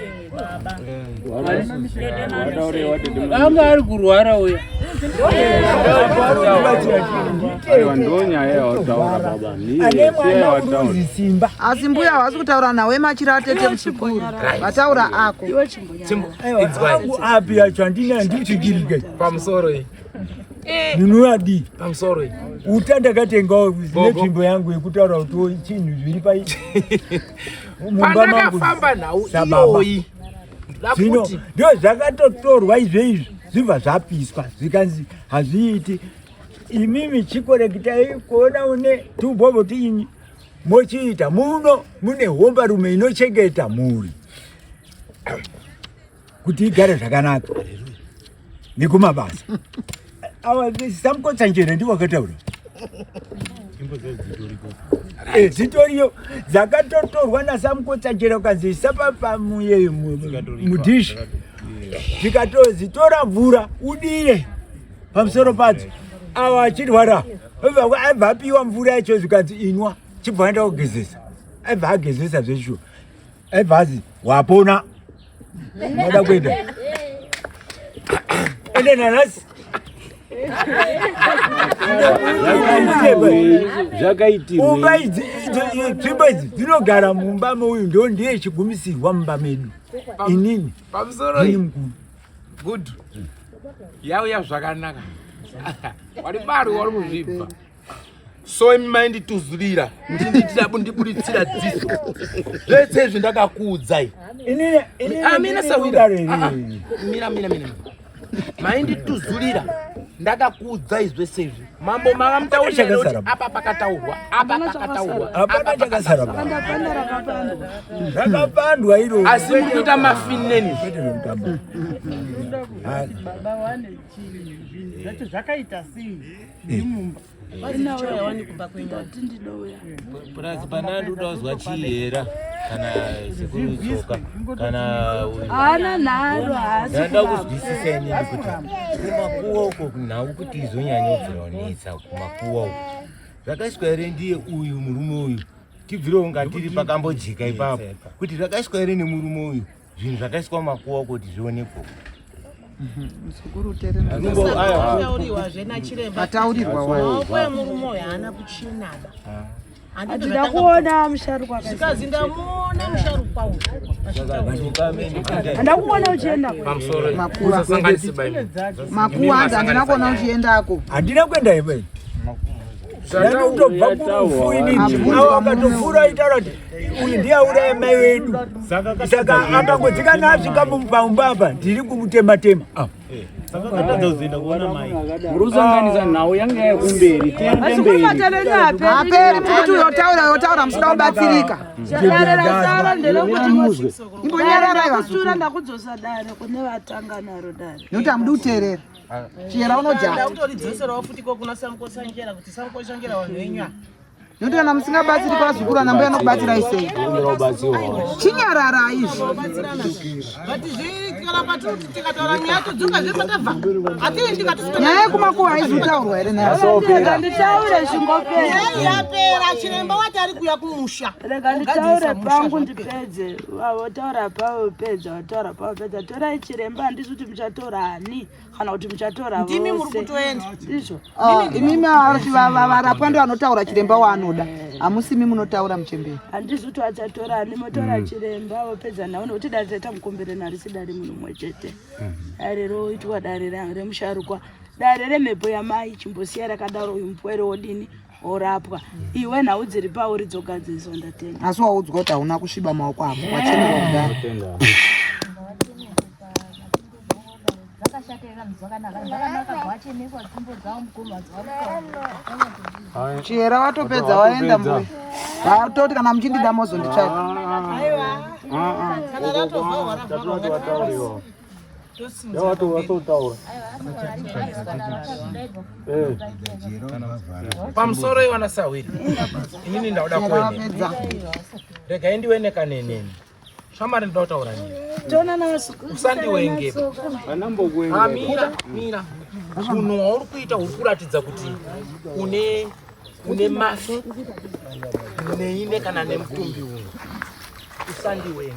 anga ari kurwara uya asi mbuya havasi kutaura nawe machira atete muchikuru vataura ako api yacho handina ndichigirike pamusoro ndinoyadi pamusoro utandakatengawo netsvimbo yangu yekutaura kuti chinhu zviri pai pandakafamba nhau iyoyi zvino ndio zvakatotorwa izveizvi zvibva zvapiswa zvikanzi hazviiti. Imimi chikorekitai kuona une tumbombo tiinyi mochiita muno mune homba rume inochengeta mhuri kuti igare zvakanaka nekumabasa. Awa Samukotsa Njere ndiwo akataura. Zitoriyo dzakatotorwa naSamukotsa Njere ukadziisa pamuye mudhishi tikatozitora mvura udire pamusoro padzo. Awa achirwara aibva apiwa mvura yacho zvikanzi inwa chibva aenda kugezesa. Aibva agezesa zveshuwa aibva azi wapona moda kuenda ende nanasi zvakaitirwa nzvimbo idzi dzinogara mumba meuyu ndo ndiye chigumisirwa mumba medu inini pamusoro good yauya zvakanaka wari bari wari kuzvibva so imaindi tuzurira ndibuditsira dziso zvese izvi ndakakuudzai mina sawira mira maindi tuzurira ndakakuudzai zvese izvi mambo mava mutaurira kuti apa pakataurwa hapana chakasara rakapandwa iro asi mukuita mafineni baba wane chinhu zvacho zvakaita sei mumba Purazi panandu udazwa chihera kana sekuru kana ana naro ndada kuzwisisa nini kuti kumakuwa uko nawo kuti izonyanya kuronesa kumakuwa uko zvakaiswa ere ndiye uyu murume uyu tibvire unga tiri pakambojika ipapo kuti zvakaiswa ere nemurume uyu zvinhu zvakaiswa makuwa uko kuti zvionekwe Msukuru ataurirwa wawe murume uyu haana kuchinaba. Andida kuona musharukwa zvikazi ndamuona musharukwa uyu andakuona uchienda pamusoro makuwa sanganisi baini makuwa andina kuona uchiendako handina kuenda iwe ndakutobva kufuini awo akatofura aitaura kuti uyu ndiye auraya mai wedu saka akangodzikana asvika paumbapa ndiri kumutema-tema murusanganisa nhau yanga yakumberi tiende mberi aperi kuti yotaura musina kubatsirika imbonyararai vasura ndakudzosa dare kune vatanga naro dare nokuti hamudi kuteerera chiyera unojaa kutoridzoserawo futi kokuna samukosanjera kuti samukosanjera vanhu venywa nokuti kana musingabatsirika vazukuru anambuya nokubatsirai sei chinyarara izvi tikataura nyaya todzoka zvepatabva nyaya yekumakuwa haizotaurwa here rega nditaure zvingopedza yapera chiremba wati ari kuya kumusha rega nditaure pangu ndipedze wataura pavo pedza wataura pavo pedza torai chiremba handisi kuti muchatora hani kana kuti muchatora vose ndimi muri kutoenda izvo imimi varapwa ndo vanotaura chiremba waanoda hamusimi munotaura muchemberi handisi kuti vachatora hani motora chiremba wopedza nawo nokuti dare taita mukombereni harisi dare munhu mumwe chete dare roitwa dare remusharukwa dare remhepo yamai chimbosiya rakadaro uyu mupwere wodini orapwa iwe nhau dziri pauri dzogadziswa ndatenga asi waudzwa kuti hauna kusviba maoko ako wachenera kudaro chiyera watopedza waenda mbuya watoti kana muchindida mozonditsvaka pamusoro iwana sawiri inini ndauda kuenda regai ndiweneka neneni shamari ndoda kutaura nini usandiwengepa mira zvinhu wauri kuita uri kuratidza kuti une mafi neine kana nemutumbi uyu usandiwenge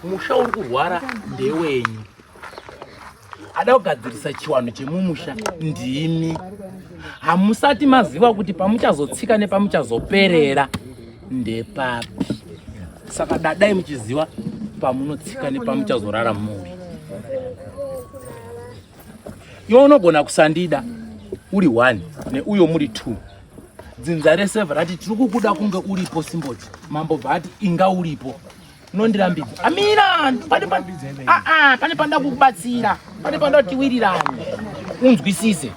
musha uri kurwara ndewenyu ada kugadzirisa chiwano chemumusha ndimi hamusati maziva kuti pamuchazotsika nepamuchazoperera ndepapi saka dadai muchiziva pamunotsika nepamuchazorara muri iwe unogona kusandida uri 1 neuyo muri 2 dzinza resevha rati tiri kukuda kunge uripo simboti mambo bva ati inga uripo unondirambidza amira pane panda kukubatsira pane panda kuti wirirane unzwisise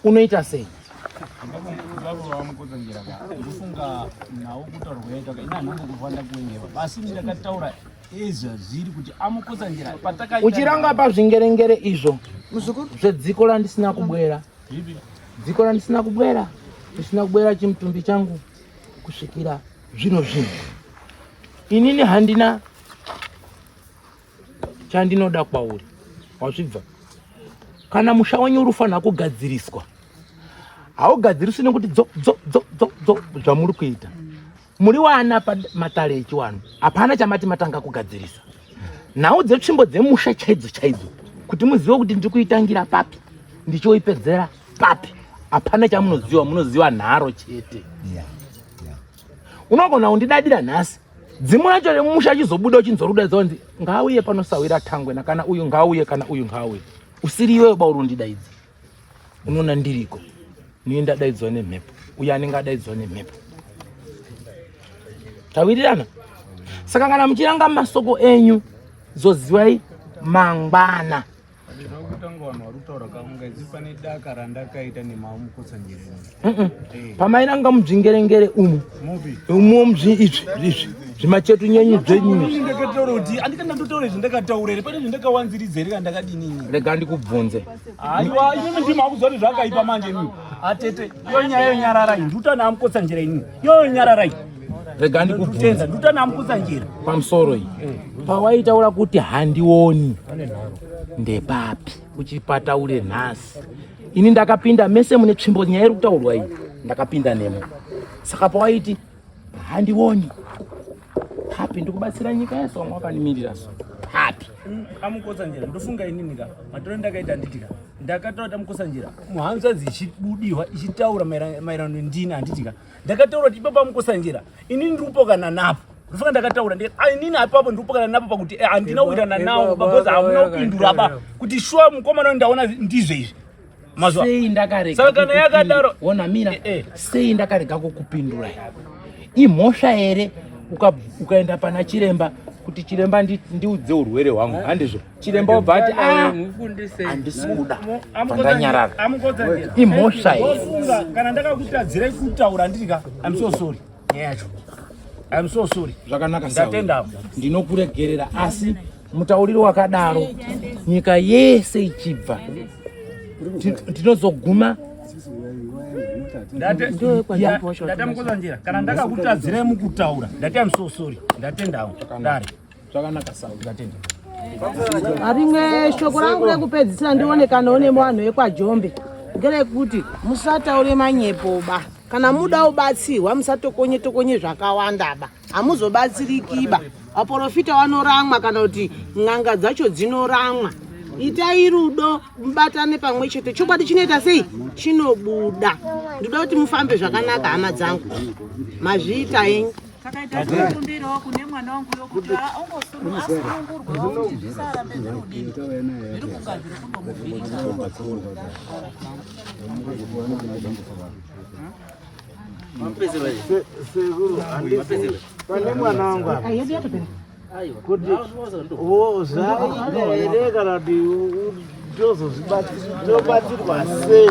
unoita sei kufunga nawo kutorweka ina nhango kuvanda kuengewa basi ndakataura ezva zviri kuti amukotsa njira patakaita uchiranga pazvingerengere izvo zvedziko randisina kubwera dziko randisina kubwera ndisina kubwera chimutumbi changu kusvikira zvino inini handina chandinoda kwauri wazvibva kana musha wenyu urufanira kugadziriswa haugadziriswi nekuti dzo zvamuri kuita muri wana pamatare echiwano hapana chamati matanga kugadzirisa nhau dzetsvimbo dzemusha chaidzo kuti muzive kuti ndiri kuitangira papi ndichioipedzera papi hapana chamunoziva munoziva nharo chete unogona kundidadira nhasi dzimu racho remusha achizobuda uchinzorudaidza kunzi ngauye panosawira thangwena kana uyu ngauye kana uyu ngauye usiri iwewe bauri undidaidza unoona ndiriko niye ndadaidzwa nemhepo uye anenge adaidzwa nemhepo tawirirana saka kana muchiranga masoko enyu zozivai mangwana pamairanga mubvingerengere umu izvi zvimachetu nyenyu dzenyu andikandatotaura zvandakataurere pane zvandakawanziridza here kandakadinini rega ndikubvunze aiwa inini ndimakuziva kuti zvakaipa manje imi atete iyo nyaya yonyararai ndutana amukotsa njira inini iyo yonyararai rega ndikubvunza ndutanambuza njira pamusoro iyi pawaitaura kuti handioni ndepapi uchipataure nhasi ini ndakapinda mese mune tsvimbo nyaya iri kutaurwa iyi ndakapinda nemo saka pawaiti handioni hapi ndikubatsira nyika yese wamwe wakanimirira so hapi amukosanjira ndofunga inini ka matoro ndakaita nditika ndakataura kuti amukosanjira muhanzvadzi ichibudiwa ichitaura maererano ndini handitika ndakataura kuti ipapo amukosanjira inini ndirikupokana napo ndofunga ndakataura inini apapo ndirikupokana napo pakuti handina kuitana nawo because hamuna kupindura ba kuti shuwa mukomana ndaona ndizvo izvi sei ndakarega saka kana yakadaro ona mina sei ndakarega kukupindura imhosva here ukaenda pana chiremba kuti chiremba ndiudze urwere hwangu handizvo chiremba obva ati handisi kuda pandanyarara imhosva here kana ndakakutadzirai kutaura nditika I'm so sorry nyaya yacho I'm so sorry zvakanaka ndatenda ndinokuregerera asi mutauriro wakadaro nyika yese ichibva ndinozoguma ndatamukoza njira kana ndakakutadzirai mukutaura ndati I'm so sorry ndatendawo ndari zvakanaka sawa ndatenda rimwe shoko rangu rekupedzisira ndionekanawo nevanhu vekwajombe ngerekuti musataure manyepoba kana muda ubatsirwa musatokonye zvakawanda ba hamuzobatsirikiba vaprofita vanoramwa kana kuti n'anga dzacho dzinoramwa itai rudo mubatane pamwe chete chokwadi chinoita sei chinobuda ndoda kuti mufambe zvakanaka hama dzangu mazviita enyu takaita kumbirawo kune mwana wangu yokuti asunungurwa kuti zvisarambe zvirudini zviri kugadzira kundomuvhirika pane mwana wangu kuti zvaida here kana kuti ndozozvibatsirwa sei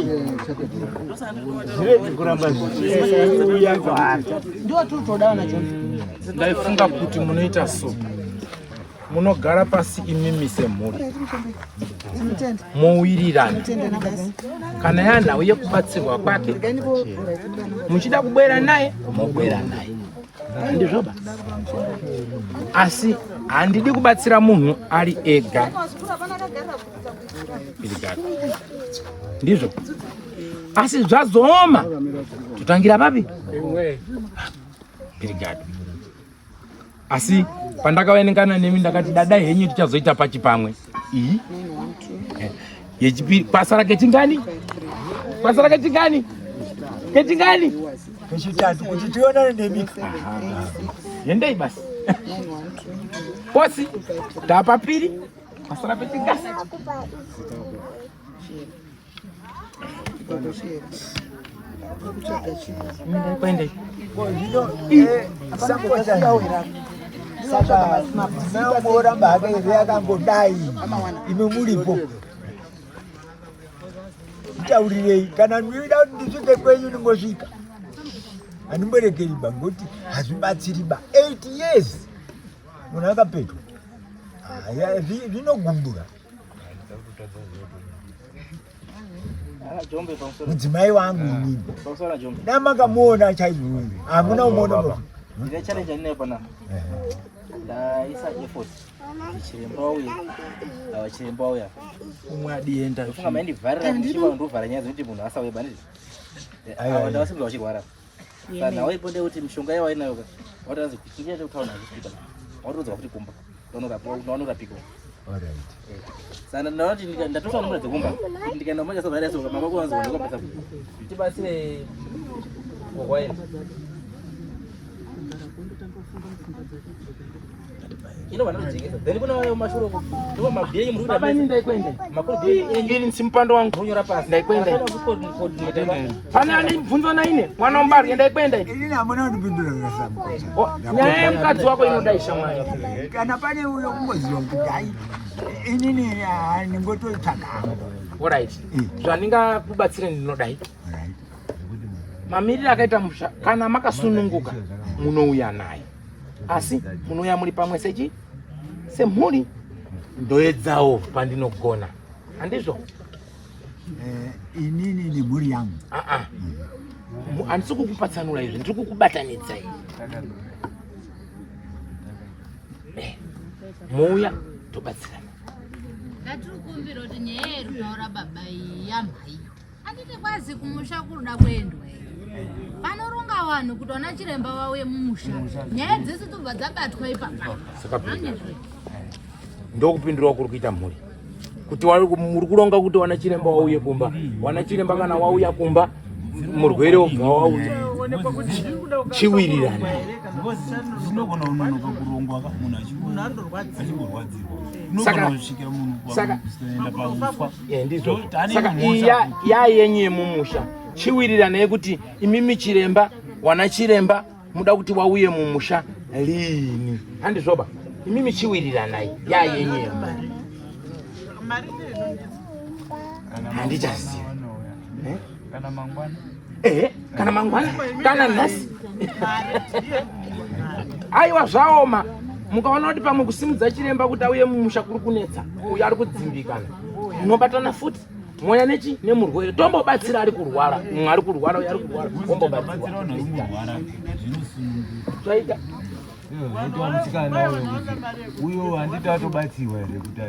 zvirege kuramba zvichiuya kwaari ndiwo tiri nacho ndaifunga kuti munoita so munogara pasi imimi semhuri mowirirana kana yanhau yekubatsirwa kwake muchida kubwera naye mobwera naye ndizvoba asi handidi kubatsira munhu ari ega ndizvo asi zvazooma totangira papi pirigado asi pandakavenengana nemi ndakati dadai henyu tichazoita pachipamwe iyi yechipiri kwasara kechingani kechitatu kuti tionane nemi endei basi posi tapapiri kwasara pechingani kwendei saka maoramba hake akangodai imi muripo nditaurirei kana ndinoida kuti ndisvike kwenyu ndingosvika handimborekeriba ngoti hazvibatsiriba 8 years munhu akapetwa zvinogumbura mudzimai wangu inini damakamuona chaizvoi hamuna umuona ndaisa effort chiremba uya umwe adienda funga maindivharira ndichiva ndovhara nyaya dzekuti munhu asauye banditi ndavasimba vachirwara kana waiponde kuti mishonga yawainayo watazi kuchinjia kutauna hospital watorodza kuti kumba unorapikwa saka ndavati ndatosa nomura dzekumba kuti ndikaenda manja sabharaso mama kuvanzi ndikapasa tibatsire kokwaenda ino vanotijengesa then kuna vayo mashuro ndo mabhiye muri kuda baba ndaikwenda makuru bhiye ngiri nsimpando wangu unyora pasi ndaikwenda pana ane bvunzo naine mwana wambari ndaikwenda inini hamuna kundipindura kasamukosa nyaya yemukadzi wako inodaisha mwana kana pane uyo kungoziva kuti hai inini ndingototsvaga alright zvandingakubatsire ndinodai mamiriro akaita musha kana makasununguka munouya naye asi munouya muri pamwe semhuri ndoedzawo pandinogona handizvo inini nemhuri yangu Handisi kukupatsanura izvi, ndiri kukubatanidza izvi. Mouya tobatsirana. Ngatiri kumbira kuti nyaya yerutaura baba yamhaiyo anditi kwazi kumusha kuruda kuendwa panoronga vanhu kuti vana chiremba vauye mumusha nyaya dzese tobva dzabatwa ipapa. Ndokupindura kuri kuita mhuri kuti muri kuronga kuti wana chiremba wauye kumba, wana chiremba kana wauya kumba murwere obva wauya chiwirirana. Zvinogona kunonoka kurongwa munhu achingorwadzirwa. Saka iya yayenyu yemumusha chiwirirana yekuti imimi chiremba wana chiremba muda kuti wauye mumusha lini. Handizvoba imimi chiwirirana yayenyu handichaziva kana mangwana kana mangwana kana nhasi aiwa zvaoma. Mukaona kuti pamwe kusimudza chiremba kuti auye mumusha kuri kunetsa uyo ari kudzimbikana munobatana futi moya nechi nemurwere tombobatsira ari kurwara mumwe ari kurwara uyo ari kurwara ombobatsira zvaita uyo handiti atobatsiwa here kuti